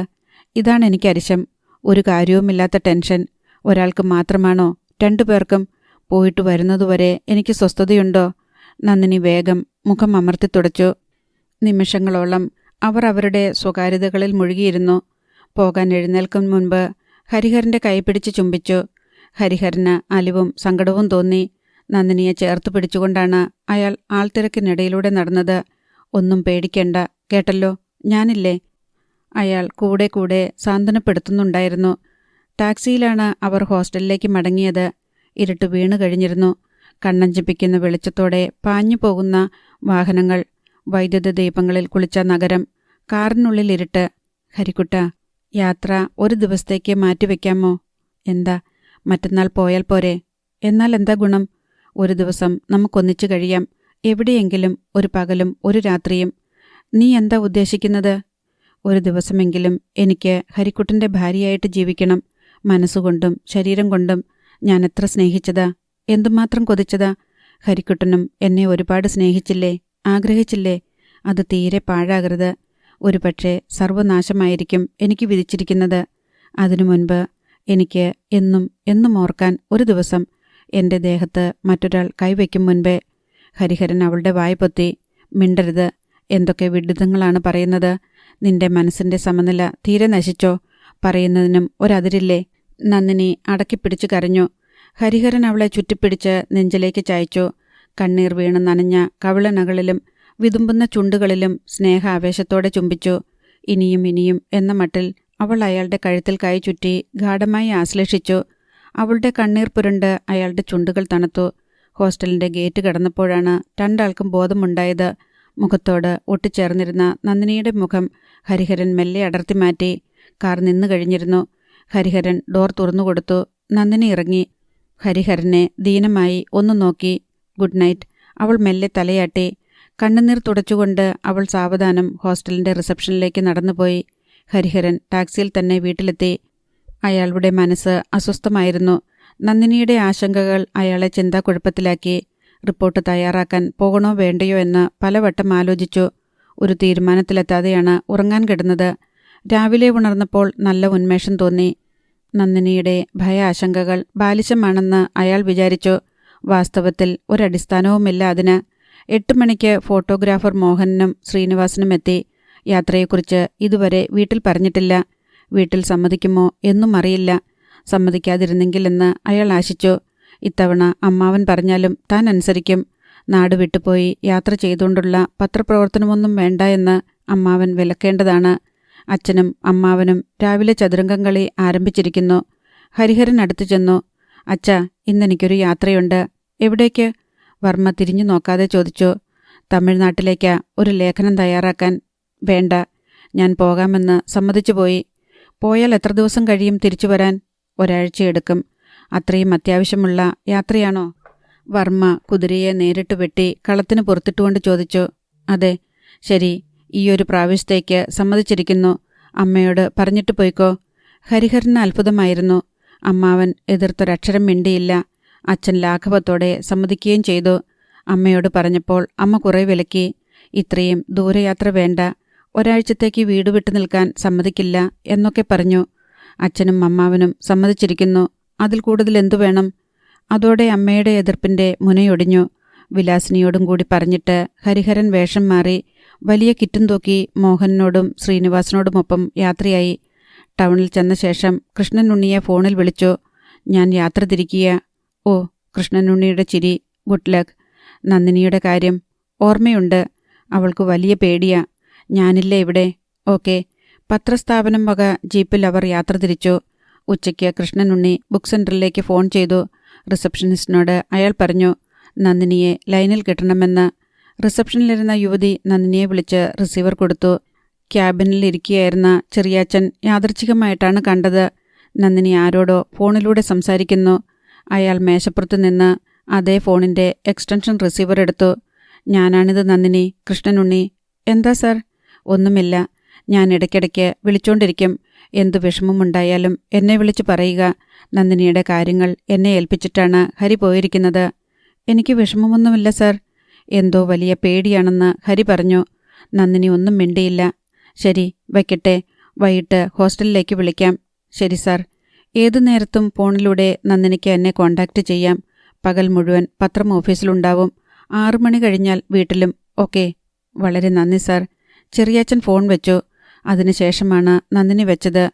ഇതാണ് എനിക്ക് അരിശം. ഒരു കാര്യവുമില്ലാത്ത ടെൻഷൻ. ഒരാൾക്ക് മാത്രമാണോ? 2 പേർക്കും? പോയിട്ട് വരുന്നതുവരെ എനിക്ക് സ്വസ്ഥതയുണ്ടോ? നന്ദിനി വേഗം മുഖം അമർത്തി തുടച്ചു. നിമിഷങ്ങളോളം അവർ അവരുടെ സ്വകാര്യതകളിൽ മുഴുകിയിരുന്നു. പോകാൻ എഴുന്നേൽക്കും മുൻപ് ഹരിഹരൻ്റെ കൈപിടിച്ച് ചുംബിച്ചു. ഹരിഹരന് അലിവും സങ്കടവും തോന്നി. നന്ദിനിയെ ചേർത്ത് പിടിച്ചുകൊണ്ടാണ് അയാൾ ആൾത്തിരക്കിനിടയിലൂടെ നടന്നത്. ഒന്നും പേടിക്കേണ്ട, കേട്ടല്ലോ, ഞാനില്ലേ? അയാൾ കൂടെ കൂടെ സാന്ത്വനപ്പെടുത്തുന്നുണ്ടായിരുന്നു. ടാക്സിയിലാണ് അവർ ഹോസ്റ്റലിലേക്ക് മടങ്ങിയത്. ഇരുട്ട് വീണു കഴിഞ്ഞിരുന്നു. കണ്ണഞ്ചിപ്പിക്കുന്ന വെളിച്ചത്തോടെ പാഞ്ഞു പോകുന്ന വാഹനങ്ങൾ, വൈദ്യുത ദീപങ്ങളിൽ കുളിച്ച നഗരം, കാറിനുള്ളിൽ ഇരുട്ട്. ഹരിക്കുട്ട, യാത്ര 1 ദിവസത്തേക്ക് മാറ്റിവെക്കാമോ? എന്താ, മറ്റന്നാൾ പോയാൽ പോരെ? എന്നാൽ എന്താ ഗുണം? 1 ദിവസം നമുക്കൊന്നിച്ചു കഴിയാം. എവിടെയെങ്കിലും, ഒരു പകലും ഒരു രാത്രിയും. നീ എന്താ ഉദ്ദേശിക്കുന്നത്? 1 ദിവസമെങ്കിലും എനിക്ക് ഹരിക്കുട്ടൻ്റെ ഭാര്യയായിട്ട് ജീവിക്കണം. മനസ്സുകൊണ്ടും ശരീരം കൊണ്ടും ഞാൻ എത്ര സ്നേഹിച്ചതാ, എന്തുമാത്രം കൊതിച്ചതാ. ഹരിക്കുട്ടനും എന്നെ ഒരുപാട് സ്നേഹിച്ചില്ലേ, ആഗ്രഹിച്ചില്ലേ? അത് തീരെ പാഴാകരുത്. ഒരുപക്ഷെ സർവനാശമായിരിക്കും എനിക്ക് വിധിച്ചിരിക്കുന്നത്. അതിനു മുൻപ് എനിക്ക് എന്നും എന്നും ഓർക്കാൻ 1 ദിവസം. എൻ്റെ ദേഹത്ത് മറ്റൊരാൾ കൈവയ്ക്കും മുൻപേ. ഹരിഹരൻ അവളുടെ വായ പൊത്തി. മിണ്ടരുത്, എന്തൊക്കെ വിഡിതങ്ങളാണ് പറയുന്നത്. നിന്റെ മനസ്സിന്റെ സമനില തീരെ നശിച്ചോ? പറയുന്നതിനും ഒരതിരില്ലേ? നന്ദിനി അടക്കിപ്പിടിച്ചു കരഞ്ഞു. ഹരിഹരൻ അവളെ ചുറ്റിപ്പിടിച്ച് നെഞ്ചിലേക്ക് ചായച്ചു. കണ്ണീർ വീണ് നനഞ്ഞ കവിളനകളിലും വിതുമ്പുന്ന ചുണ്ടുകളിലും സ്നേഹാവേശത്തോടെ ചുംബിച്ചു. ഇനിയും ഇനിയും എന്ന മട്ടിൽ അവൾ അയാളുടെ കഴുത്തിൽ കൈ ചുറ്റി ഗാഢമായി ആശ്ലേഷിച്ചു. അവളുടെ കണ്ണീർ പുരണ്ട് അയാളുടെ ചുണ്ടുകൾ തണുത്തു. ഹോസ്റ്റലിന്റെ ഗേറ്റ് കടന്നപ്പോഴാണ് രണ്ടാൾക്കും ബോധമുണ്ടായത്. മുഖത്തോട് ഒട്ടിച്ചേർന്നിരുന്ന നന്ദിനിയുടെ മുഖം ഹരിഹരൻ മെല്ലെ അടർത്തി മാറ്റി. കാർ നിന്നു കഴിഞ്ഞിരുന്നു. ഹരിഹരൻ ഡോർ തുറന്നുകൊടുത്തു. നന്ദിനി ഇറങ്ങി. ഹരിഹരനെ ദീനമായി ഒന്ന് നോക്കി. Good night. അവൾ മെല്ലെ തലയാട്ടി. കണ്ണുനീർ തുടച്ചുകൊണ്ട് അവൾ സാവധാനം ഹോസ്റ്റലിന്റെ റിസപ്ഷനിലേക്ക് നടന്നുപോയി. ഹരിഹരൻ ടാക്സിയിൽ തന്നെ വീട്ടിലെത്തി. അയാളുടെ മനസ്സ് അസ്വസ്ഥമായിരുന്നു. നന്ദിനിയുടെ ആശങ്കകൾ അയാളെ ചിന്താക്കുഴപ്പത്തിലാക്കി. റിപ്പോർട്ട് തയ്യാറാക്കാൻ പോകണോ വേണ്ടയോ എന്ന് പലവട്ടം ആലോചിച്ചു. ഒരു തീരുമാനത്തിലെത്താതെയാണ് ഉറങ്ങാൻ കിടന്നത്. രാവിലെ ഉണർന്നപ്പോൾ നല്ല ഉന്മേഷം തോന്നി. നന്ദിനിയുടെ ഭയാശങ്കകൾ ബാലിശമാണെന്ന് അയാൾ വിചാരിച്ചു. വാസ്തവത്തിൽ ഒരടിസ്ഥാനവുമില്ല അതിന്. 8 മണിക്ക് ഫോട്ടോഗ്രാഫർ മോഹനനും ശ്രീനിവാസനും എത്തി. യാത്രയെക്കുറിച്ച് ഇതുവരെ വീട്ടിൽ പറഞ്ഞിട്ടില്ല. വീട്ടിൽ സമ്മതിക്കുമോ എന്നും അറിയില്ല. സമ്മതിക്കാതിരുന്നെങ്കിലെന്ന് അയാൾ ആശിച്ചു. ഇത്തവണ അമ്മാവൻ പറഞ്ഞാലും താൻ അനുസരിക്കും. നാട് വിട്ടുപോയി യാത്ര ചെയ്തുകൊണ്ടുള്ള പത്രപ്രവർത്തനമൊന്നും വേണ്ട എന്ന് അമ്മാവൻ വിലക്കേണ്ടതാണ്. അച്ഛനും അമ്മാവനും രാവിലെ ചതുരംഗം കളി ആരംഭിച്ചിരിക്കുന്നു. ഹരിഹരൻ അടുത്തു ചെന്നു. അച്ഛാ, ഇന്നെനിക്കൊരു യാത്രയുണ്ട്. എവിടേക്ക്? വർമ്മ തിരിഞ്ഞു നോക്കാതെ ചോദിച്ചു. തമിഴ്നാട്ടിലേക്കാ, ഒരു ലേഖനം തയ്യാറാക്കാൻ. വേണ്ട, ഞാൻ പോകാമെന്ന് സമ്മതിച്ചുപോയി. പോയാൽ എത്ര ദിവസം കഴിയും തിരിച്ചു വരാൻ? ഒരാഴ്ചയെടുക്കും. അത്രയും അത്യാവശ്യമുള്ള യാത്രയാണോ? വർമ്മ കുതിരയെ നേരിട്ട് വെട്ടി കളത്തിന് പുറത്തിട്ടുകൊണ്ട് ചോദിച്ചു. അതെ. ശരി, ഈയൊരു പ്രാവശ്യത്തേക്ക് സമ്മതിച്ചിരിക്കുന്നു. അമ്മയോട് പറഞ്ഞിട്ട് പോയിക്കോ. ഹരിഹരന് അത്ഭുതമായിരുന്നു. അമ്മാവൻ എതിർത്തൊരക്ഷരം മിണ്ടിയില്ല. അച്ഛൻ ലാഘവത്തോടെ സമ്മതിക്കുകയും ചെയ്തു. അമ്മയോട് പറഞ്ഞപ്പോൾ അമ്മ കുറെ വിലക്കി. ഇത്രയും ദൂരയാത്ര വേണ്ട, ഒരാഴ്ചത്തേക്ക് വീട് വിട്ടു നിൽക്കാൻ സമ്മതിക്കില്ല എന്നൊക്കെ പറഞ്ഞു. അച്ഛനും അമ്മാവനും സമ്മതിച്ചിരിക്കുന്നു. അതിൽ കൂടുതൽ എന്തു വേണം? അതോടെ അമ്മയുടെ എതിർപ്പിന്റെ മുനയൊടിഞ്ഞു. വിലാസിനിയോടും കൂടി പറഞ്ഞിട്ട് ഹരിഹരൻ വേഷം മാറി വലിയ കിറ്റും തൂക്കി മോഹനനോടും ശ്രീനിവാസനോടുമൊപ്പം യാത്രയായി. ടൗണിൽ ചെന്ന ശേഷം കൃഷ്ണനുണ്ണിയെ ഫോണിൽ വിളിച്ചു. ഞാൻ യാത്ര തിരിക്കുക. ഓ, കൃഷ്ണനുണ്ണിയുടെ ചിരി. Good luck. നന്ദിനിയുടെ കാര്യം ഓർമ്മയുണ്ട്. അവൾക്ക് വലിയ പേടിയാ. ഞാനില്ലേ ഇവിടെ. ഓക്കെ. പത്രസ്ഥാപനം വക ജീപ്പിൽ അവർ യാത്ര തിരിച്ചു. ഉച്ചയ്ക്ക് കൃഷ്ണനുണ്ണി ബുക്ക് സെന്ററിലേക്ക് ഫോൺ ചെയ്തു. റിസപ്ഷനിസ്റ്റിനോട് അയാൾ പറഞ്ഞു നന്ദിനിയെ ലൈനിൽ കിട്ടണമെന്ന്. റിസപ്ഷനിലിരുന്ന യുവതി നന്ദിനിയെ വിളിച്ച് റിസീവർ കൊടുത്തു. ക്യാബിനിലിരിക്കുകയായിരുന്ന ചെറിയാച്ചൻ യാദൃച്ഛികമായിട്ടാണ് കണ്ടത്. നന്ദിനി ആരോടോ ഫോണിലൂടെ സംസാരിക്കുന്നു. അയാൾ മേശപ്പുറത്ത് നിന്ന് അതേ ഫോണിന്റെ എക്സ്റ്റൻഷൻ റിസീവർ എടുത്തു. ഞാനാണിത് നന്ദിനി. കൃഷ്ണനുണ്ണി. എന്താ സാർ? ഒന്നുമില്ല. ഞാൻ ഇടയ്ക്കിടയ്ക്ക് വിളിച്ചോണ്ടിരിക്കും. എന്തു വിഷമമുണ്ടായാലും എന്നെ വിളിച്ചു പറയുക. നന്ദിനിയുടെ കാര്യങ്ങൾ എന്നെ ഏൽപ്പിച്ചിട്ടാണ് ഹരി പോയിരിക്കുന്നത്. എനിക്ക് വിഷമമൊന്നുമില്ല സാർ. എന്തോ വലിയ പേടിയാണെന്ന് ഹരി പറഞ്ഞു. നന്ദിനി ഒന്നും മിണ്ടിയില്ല. ശരി, വയ്ക്കട്ടെ. വൈകിട്ട് ഹോസ്റ്റലിലേക്ക് വിളിക്കാം. ശരി സാർ. ഏതു നേരത്തും ഫോണിലൂടെ നന്ദിനിക്ക് എന്നെ കോണ്ടാക്ട് ചെയ്യാം. പകൽ മുഴുവൻ പത്രം ഓഫീസിലുണ്ടാവും. 6 മണി കഴിഞ്ഞാൽ വീട്ടിലും. ഓക്കെ. വളരെ നന്ദി സാർ. ചെറിയാച്ചൻ ഫോൺ വെച്ചു. അതിനുശേഷമാണ് നന്ദിനി വെച്ചത്.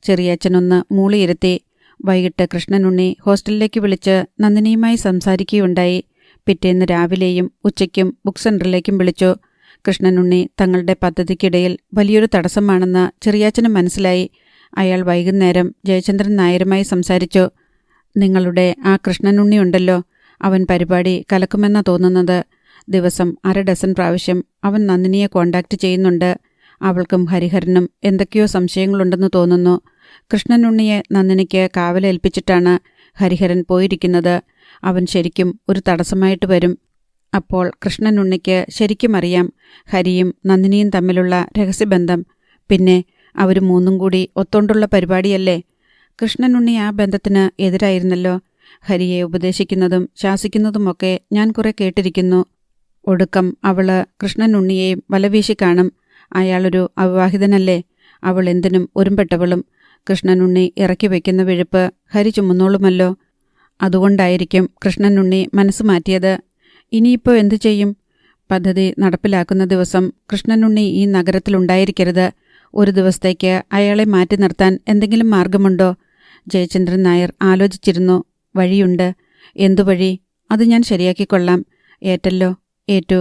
ചെറിയാച്ചനൊന്ന് മൂളിയിരുത്തി. വൈകിട്ട് കൃഷ്ണനുണ്ണി ഹോസ്റ്റലിലേക്ക് വിളിച്ച് നന്ദിനിയുമായി സംസാരിക്കുകയുണ്ടായി. പിറ്റേന്ന് രാവിലെയും ഉച്ചയ്ക്കും ബുക്ക് സെന്ററിലേക്കും വിളിച്ചു. കൃഷ്ണനുണ്ണി തങ്ങളുടെ പദ്ധതിക്കിടയിൽ വലിയൊരു തടസ്സമാണെന്ന് ചെറിയാച്ചന് മനസ്സിലായി. അയാൾ വൈകുന്നേരം ജയചന്ദ്രൻ നായരുമായി സംസാരിച്ചു. നിങ്ങളുടെ ആ കൃഷ്ണനുണ്ണി ഉണ്ടല്ലോ, അവൻ പരിപാടി കലക്കുമെന്നാ തോന്നുന്നത്. ദിവസം 1/2 ഡസൻ പ്രാവശ്യം അവൻ നന്ദിനിയെ കോണ്ടാക്ട് ചെയ്യുന്നുണ്ട്. അവൾക്കും ഹരിഹരനും എന്തൊക്കെയോ സംശയങ്ങളുണ്ടെന്ന് തോന്നുന്നു. കൃഷ്ണനുണ്ണിയെ നന്ദിനിക്ക് കാവലേൽപ്പിച്ചിട്ടാണ് ഹരിഹരൻ പോയിരിക്കുന്നത്. അവൻ ശരിക്കും ഒരു തടസ്സമായിട്ട് വരും. അപ്പോൾ കൃഷ്ണനുണ്ണിക്ക് ശരിക്കും അറിയാം ഹരിയും നന്ദിനിയും തമ്മിലുള്ള രഹസ്യബന്ധം. പിന്നെ അവർ മൂന്നും കൂടി ഒത്തോണ്ടുള്ള പരിപാടിയല്ലേ. കൃഷ്ണനുണ്ണി ആ ബന്ധത്തിന് എതിരായിരുന്നല്ലോ. ഹരിയെ ഉപദേശിക്കുന്നതും ശാസിക്കുന്നതുമൊക്കെ ഞാൻ കുറെ കേട്ടിരിക്കുന്നു. ഒടുക്കം അവള് കൃഷ്ണനുണ്ണിയെയും വലവീശി കാണും. അയാളൊരു അവിവാഹിതനല്ലേ. അവൾ എന്തിനും ഒരുമ്പെട്ടവളും. കൃഷ്ണനുണ്ണി ഇറക്കി വയ്ക്കുന്ന വിഴുപ്പ് ഹരി ചുമന്നോളുമല്ലോ. അതുകൊണ്ടായിരിക്കും കൃഷ്ണനുണ്ണി മനസ്സ് മാറ്റിയത്. ഇനിയിപ്പോൾ എന്തു ചെയ്യും? പദ്ധതി നടപ്പിലാക്കുന്ന ദിവസം കൃഷ്ണനുണ്ണി ഈ നഗരത്തിലുണ്ടായിരിക്കരുത്. ഒരു ദിവസത്തേക്ക് അയാളെ മാറ്റി നിർത്താൻ എന്തെങ്കിലും മാർഗമുണ്ടോ? ജയചന്ദ്രൻ നായർ ആലോചിച്ചിരുന്നു. വഴിയുണ്ട്. എന്തു വഴി? അത് ഞാൻ ശരിയാക്കിക്കൊള്ളാം. ഏറ്റല്ലോ? ഏറ്റു.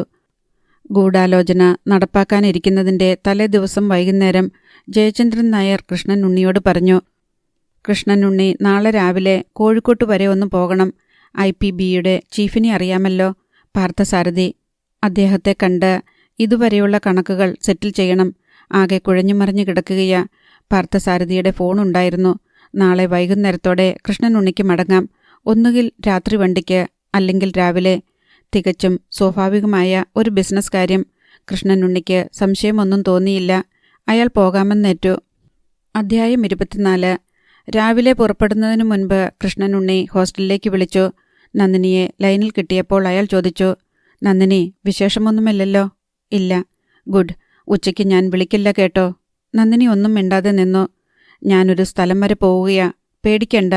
ഗൂഢാലോചന നടപ്പാക്കാനിരിക്കുന്നതിൻ്റെ തലേ ദിവസം വൈകുന്നേരം ജയചന്ദ്രൻ നായർ കൃഷ്ണനുണ്ണിയോട് പറഞ്ഞു. കൃഷ്ണനുണ്ണി നാളെ രാവിലെ കോഴിക്കോട്ട് വരെ ഒന്ന് പോകണം. IPBയുടെ ചീഫിനെ അറിയാമല്ലോ, പാർത്ഥസാരഥി. അദ്ദേഹത്തെ കണ്ട് ഇതുവരെയുള്ള കണക്കുകൾ സെറ്റിൽ ചെയ്യണം. ആകെ കുഴഞ്ഞുമറിഞ്ഞു കിടക്കുകയാ. പാർത്ഥസാരഥിയുടെ ഫോണുണ്ടായിരുന്നു. നാളെ വൈകുന്നേരത്തോടെ കൃഷ്ണനുണ്ണിക്ക് മടങ്ങാം. ഒന്നുകിൽ രാത്രി വണ്ടിക്ക്, അല്ലെങ്കിൽ രാവിലെ. തികച്ചും സ്വാഭാവികമായ ഒരു ബിസിനസ് കാര്യം. കൃഷ്ണനുണ്ണിക്ക് സംശയമൊന്നും തോന്നിയില്ല. അയാൾ പോകാമെന്നേറ്റു. അധ്യായം 24. രാവിലെ പുറപ്പെടുന്നതിനു മുൻപ് കൃഷ്ണനുണ്ണി ഹോസ്റ്റലിലേക്ക് വിളിച്ചു. നന്ദിനിയെ ലൈനിൽ കിട്ടിയപ്പോൾ അയാൾ ചോദിച്ചു, നന്ദിനി, വിശേഷമൊന്നുമില്ലല്ലോ? ഇല്ല. ഗുഡ്. ഉച്ചയ്ക്ക് ഞാൻ വിളിക്കില്ല കേട്ടോ. നന്ദിനി ഒന്നും മിണ്ടാതെ നിന്നു. ഞാനൊരു സ്ഥലം വരെ പോവുകയാ. പേടിക്കണ്ട,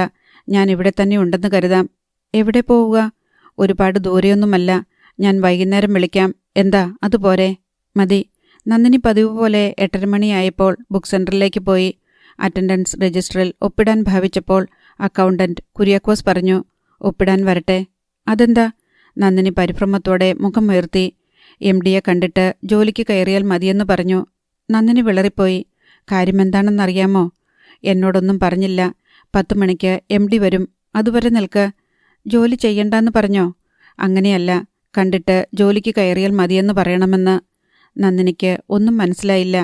ഞാൻ ഇവിടെ തന്നെ ഉണ്ടെന്ന് കരുതാം. എവിടെ പോവുക? ഒരുപാട് ദൂരെയൊന്നുമല്ല. ഞാൻ വൈകുന്നേരം വിളിക്കാം. എന്താ, അതുപോരെ? മതി. നന്ദിനി പതിവ് പോലെ 8:30 മണിയായപ്പോൾ ബുക്ക് സെന്ററിലേക്ക് പോയി. അറ്റൻഡൻസ് രജിസ്റ്ററിൽ ഒപ്പിടാൻ ഭാവിച്ചപ്പോൾ അക്കൗണ്ടന്റ് കുര്യാക്കോസ് പറഞ്ഞു, ഒപ്പിടാൻ വരട്ടെ. അതെന്താ? നന്ദിനി പരിഭ്രമത്തോടെ മുഖം ഉയർത്തി. MDയെ കണ്ടിട്ട് ജോലിക്ക് കയറിയാൽ മതിയെന്ന് പറഞ്ഞു. നന്ദിനി വിളറിപ്പോയി. കാര്യമെന്താണെന്നറിയാമോ? എന്നോടൊന്നും പറഞ്ഞില്ല. 10 മണിക്ക് MD വരും. അതുവരെ നിൽക്ക്. ജോലി ചെയ്യണ്ടെന്ന് പറഞ്ഞോ? അങ്ങനെയല്ല, കണ്ടിട്ട് ജോലിക്ക് കയറിയാൽ മതിയെന്ന് പറയണമെന്ന്. നന്ദിനിക്ക് ഒന്നും മനസ്സിലായില്ല.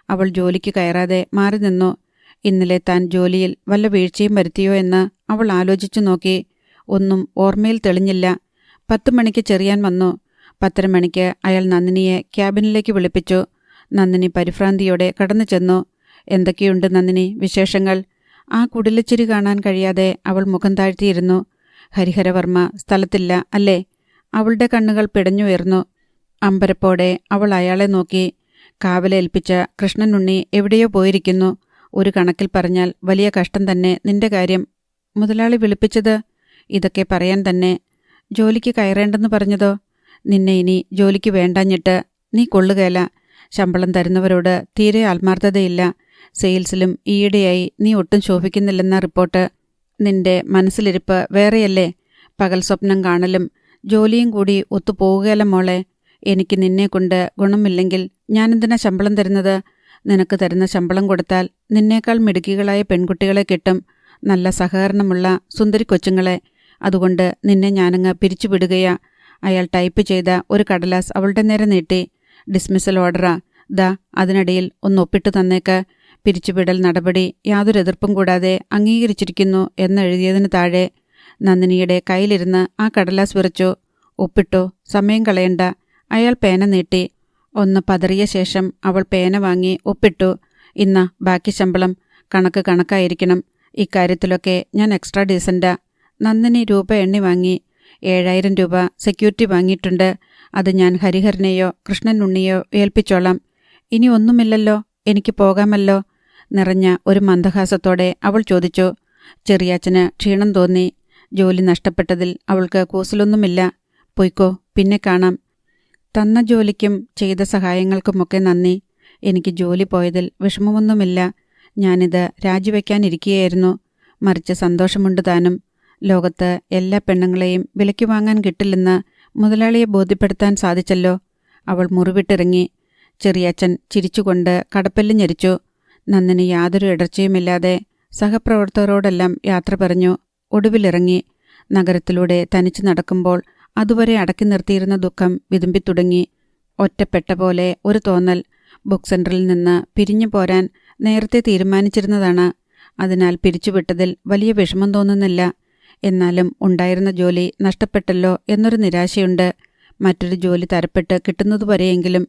അവൾ ജോലിക്ക് കയറാതെ മാറി നിന്നു. ഇന്നലെ താൻ ജോലിയിൽ വല്ല വീഴ്ചയും വരുത്തിയോ എന്ന് അവൾ ആലോചിച്ചു നോക്കി. ഒന്നും ഓർമ്മയിൽ തെളിഞ്ഞില്ല. 10 മണിക്ക് ചെറിയാൻ വന്നു. 10:30 മണിക്ക് അയാൾ നന്ദിനിയെ ക്യാബിനിലേക്ക് വിളിപ്പിച്ചു. നന്ദിനി പരിഭ്രാന്തിയോടെ കടന്നു ചെന്നു. എന്തൊക്കെയുണ്ട് നന്ദിനി വിശേഷങ്ങൾ? ആ കുടിലച്ചിരി കാണാൻ കഴിയാതെ അവൾ മുഖം താഴ്ത്തിയിരുന്നു. ഹരിഹരവർമ്മ സ്ഥലത്തില്ല അല്ലേ? അവളുടെ കണ്ണുകൾ പിടഞ്ഞുയർന്നു. അമ്പരപ്പോടെ അവൾ അയാളെ നോക്കി. കാവലേൽപ്പിച്ച കൃഷ്ണനുണ്ണി എവിടെയോ പോയിരിക്കുന്നു. ഒരു കണക്കിൽ പറഞ്ഞാൽ വലിയ കഷ്ടം തന്നെ നിന്റെ കാര്യം. മുതലാളി വിളിപ്പിച്ചത് ഇതൊക്കെ പറയാൻ തന്നെ. ജോലിക്ക് കയറേണ്ടെന്ന് പറഞ്ഞതോ? നിന്നെ ഇനി ജോലിക്ക് വേണ്ടാഞ്ഞിട്ട്. നീ കൊള്ളുകേല. ശമ്പളം തരുന്നവരോട് തീരെ ആത്മാർത്ഥതയില്ല. സെയിൽസിലും ഈയിടെയായി നീ ഒട്ടും ശോഭിക്കുന്നില്ലെന്ന റിപ്പോർട്ട്. നിന്റെ മനസ്സിലിരിപ്പ് വേറെയല്ലേ? പകൽ സ്വപ്നം കാണലും ജോലിയും കൂടി ഒത്തുപോവുകയല്ല മോളെ. എനിക്ക് നിന്നെക്കൊണ്ട് ഗുണമില്ലെങ്കിൽ ഞാനെന്തിനാ ശമ്പളം തരുന്നത്? നിനക്ക് തരുന്ന ശമ്പളം കൊടുത്താൽ നിന്നേക്കാൾ മിടുക്കികളായ പെൺകുട്ടികളെ കിട്ടും. നല്ല സഹകരണമുള്ള സുന്ദരി കൊച്ചുങ്ങളെ. അതുകൊണ്ട് നിന്നെ ഞാനങ്ങ് പിരിച്ചുവിടുകയാ. അയാൾ ടൈപ്പ് ചെയ്ത ഒരു കടലാസ് അവളുടെ നേരെ നീട്ടി. ഡിസ്മിസൽ ഓർഡറാ. ദാ, അതിനിടയിൽ ഒന്ന് ഒപ്പിട്ട് തന്നേക്ക്. പിരിച്ചുവിടൽ നടപടി യാതൊരു എതിർപ്പും കൂടാതെ അംഗീകരിച്ചിരിക്കുന്നു എന്നെഴുതിയതിന് താഴെ. നന്ദിനിയുടെ കയ്യിലിരുന്ന് ആ കടലാസ് വിറച്ചു. ഒപ്പിട്ടോ, സമയം കളയണ്ട. അയാൾ പേന നീട്ടി. ഒന്ന് പതറിയ ശേഷം അവൾ പേന വാങ്ങി ഒപ്പിട്ടു. ഇന്ന ബാക്കി ശമ്പളം. കണക്ക് കണക്കായിരിക്കണം. ഇക്കാര്യത്തിലൊക്കെ ഞാൻ എക്സ്ട്രാ ഡീസൻ്റാ. നന്ദിനി രൂപ എണ്ണി വാങ്ങി. 7,000 രൂപ സെക്യൂരിറ്റി വാങ്ങിയിട്ടുണ്ട്. അത് ഞാൻ ഹരിഹരനെയോ കൃഷ്ണനുണ്ണിയോ ഏൽപ്പിച്ചോളാം. ഇനി ഒന്നുമില്ലല്ലോ, എനിക്ക് പോകാമല്ലോ? നിറഞ്ഞ ഒരു മന്ദഹാസത്തോടെ അവൾ ചോദിച്ചു. ചെറിയാച്ചന് ക്ഷീണം തോന്നി. ജോലി നഷ്ടപ്പെട്ടതിൽ അവൾക്ക് കൂസലൊന്നുമില്ല. പൊയ്ക്കോ, പിന്നെ കാണാം. തന്ന ജോലിക്കും ചെയ്ത സഹായങ്ങൾക്കുമൊക്കെ നന്ദി. എനിക്ക് ജോലി പോയതിൽ വിഷമമൊന്നുമില്ല. ഞാനിത് രാജിവെക്കാനിരിക്കുകയായിരുന്നു. മറിച്ച് സന്തോഷമുണ്ട് താനും. ലോകത്ത് എല്ലാ പെണ്ണുങ്ങളെയും വിലയ്ക്ക് വാങ്ങാൻ കിട്ടില്ലെന്ന് മുതലാളിയെ ബോധ്യപ്പെടുത്താൻ സാധിച്ചല്ലോ. അവൾ മുറിവിട്ടിറങ്ങി. ചെറിയച്ഛൻ ചിരിച്ചുകൊണ്ട് കടപ്പല്ല് ഞെരിച്ചു. നന്ദിനി യാതൊരു ഇടർച്ചയുമില്ലാതെ സഹപ്രവർത്തകരോടെല്ലാം യാത്ര പറഞ്ഞു ഒടുവിലിറങ്ങി. നഗരത്തിലൂടെ തനിച്ചു നടക്കുമ്പോൾ അതുവരെ അടക്കി നിർത്തിയിരുന്ന ദുഃഖം വിതുമ്പിത്തുടങ്ങി. ഒറ്റപ്പെട്ട പോലെ ഒരു തോന്നൽ. ബുക്ക് സെന്ററിൽ നിന്ന് പിരിഞ്ഞു പോരാൻ നേരത്തെ തീരുമാനിച്ചിരുന്നതാണ്. അതിനാൽ പിരിച്ചുവിട്ടതിൽ വലിയ വിഷമം തോന്നുന്നില്ല. എന്നാലും ഉണ്ടായിരുന്ന ജോലി നഷ്ടപ്പെട്ടല്ലോ എന്നൊരു നിരാശയുണ്ട്. മറ്റൊരു ജോലി തരപ്പെട്ട് കിട്ടുന്നതുവരെയെങ്കിലും.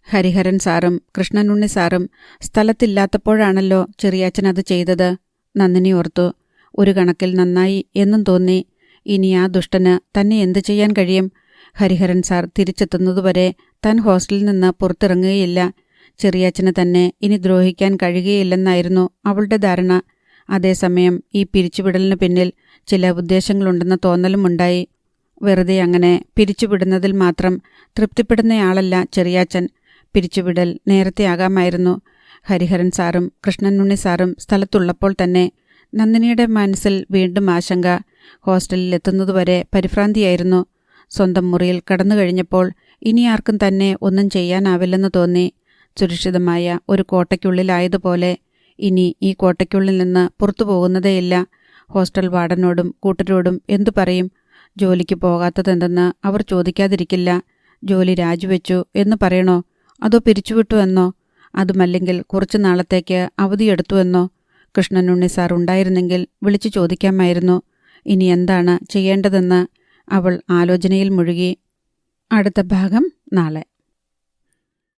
ഹരിഹരൻ സാറും കൃഷ്ണനുണ്ണി സാറും സ്ഥലത്തില്ലാത്തപ്പോഴാണല്ലോ ചെറിയാച്ചൻ അത് ചെയ്തത്. നന്ദിനി ഓർത്തു. ഒരു കണക്കിൽ നന്നായി എന്നും തോന്നി. ഇനി ആ ദുഷ്ടന് തന്നെ എന്തു ചെയ്യാൻ കഴിയും? ഹരിഹരൻ സാർ തിരിച്ചെത്തുന്നതുവരെ താൻ ഹോസ്റ്റലിൽ നിന്ന് പുറത്തിറങ്ങുകയില്ല. ചെറിയാച്ചന് തന്നെ ഇനി ദ്രോഹിക്കാൻ കഴിയുകയില്ലെന്നായിരുന്നു അവളുടെ ധാരണ. അതേസമയം ഈ പിരിച്ചുവിടലിന് പിന്നിൽ ചില ഉദ്ദേശങ്ങളുണ്ടെന്ന തോന്നലുമുണ്ടായി. വെറുതെ അങ്ങനെ പിരിച്ചുവിടുന്നതിൽ മാത്രം തൃപ്തിപ്പെടുന്നയാളല്ല ചെറിയാച്ചൻ. പിരിച്ചുവിടൽ നേരത്തെ ആകാമായിരുന്നു. ഹരിഹരൻ സാറും കൃഷ്ണനുണ്ണി സാറും സ്ഥലത്തുള്ളപ്പോൾ തന്നെ. നന്ദിനിയുടെ മനസ്സിൽ വീണ്ടും ആശങ്ക. ഹോസ്റ്റലിൽ എത്തുന്നതുവരെ പരിഭ്രാന്തിയായിരുന്നു. സ്വന്തം മുറിയിൽ കടന്നു കഴിഞ്ഞപ്പോൾ ഇനി ആർക്കും തന്നെ ഒന്നും ചെയ്യാനാവില്ലെന്ന് തോന്നി. സുരക്ഷിതമായ ഒരു കോട്ടയ്ക്കുള്ളിലായതുപോലെ. ഇനി ഈ കോട്ടയ്ക്കുള്ളിൽ നിന്ന് പുറത്തു പോകുന്നതേയില്ല. ഹോസ്റ്റൽ വാർഡനോടും കൂട്ടരോടും എന്തു പറയും? ജോലിക്ക് പോകാത്തതെന്തെന്ന് അവർ ചോദിക്കാതിരിക്കില്ല. ജോലി രാജിവെച്ചു എന്ന് പറയണോ? അതോ പിരിച്ചുവിട്ടു എന്നോ? അതുമല്ലെങ്കിൽ കുറച്ചു നാളത്തേക്ക് അവധിയെടുത്തു എന്നോ? കൃഷ്ണനുണ്ണി സാർ ഉണ്ടായിരുന്നെങ്കിൽ വിളിച്ചു ചോദിക്കാമായിരുന്നു. ഇനി എന്താണ് ചെയ്യേണ്ടതെന്ന് അവൾ ആലോചനയിൽ മുഴുകി. അടുത്ത ഭാഗം നാളെ.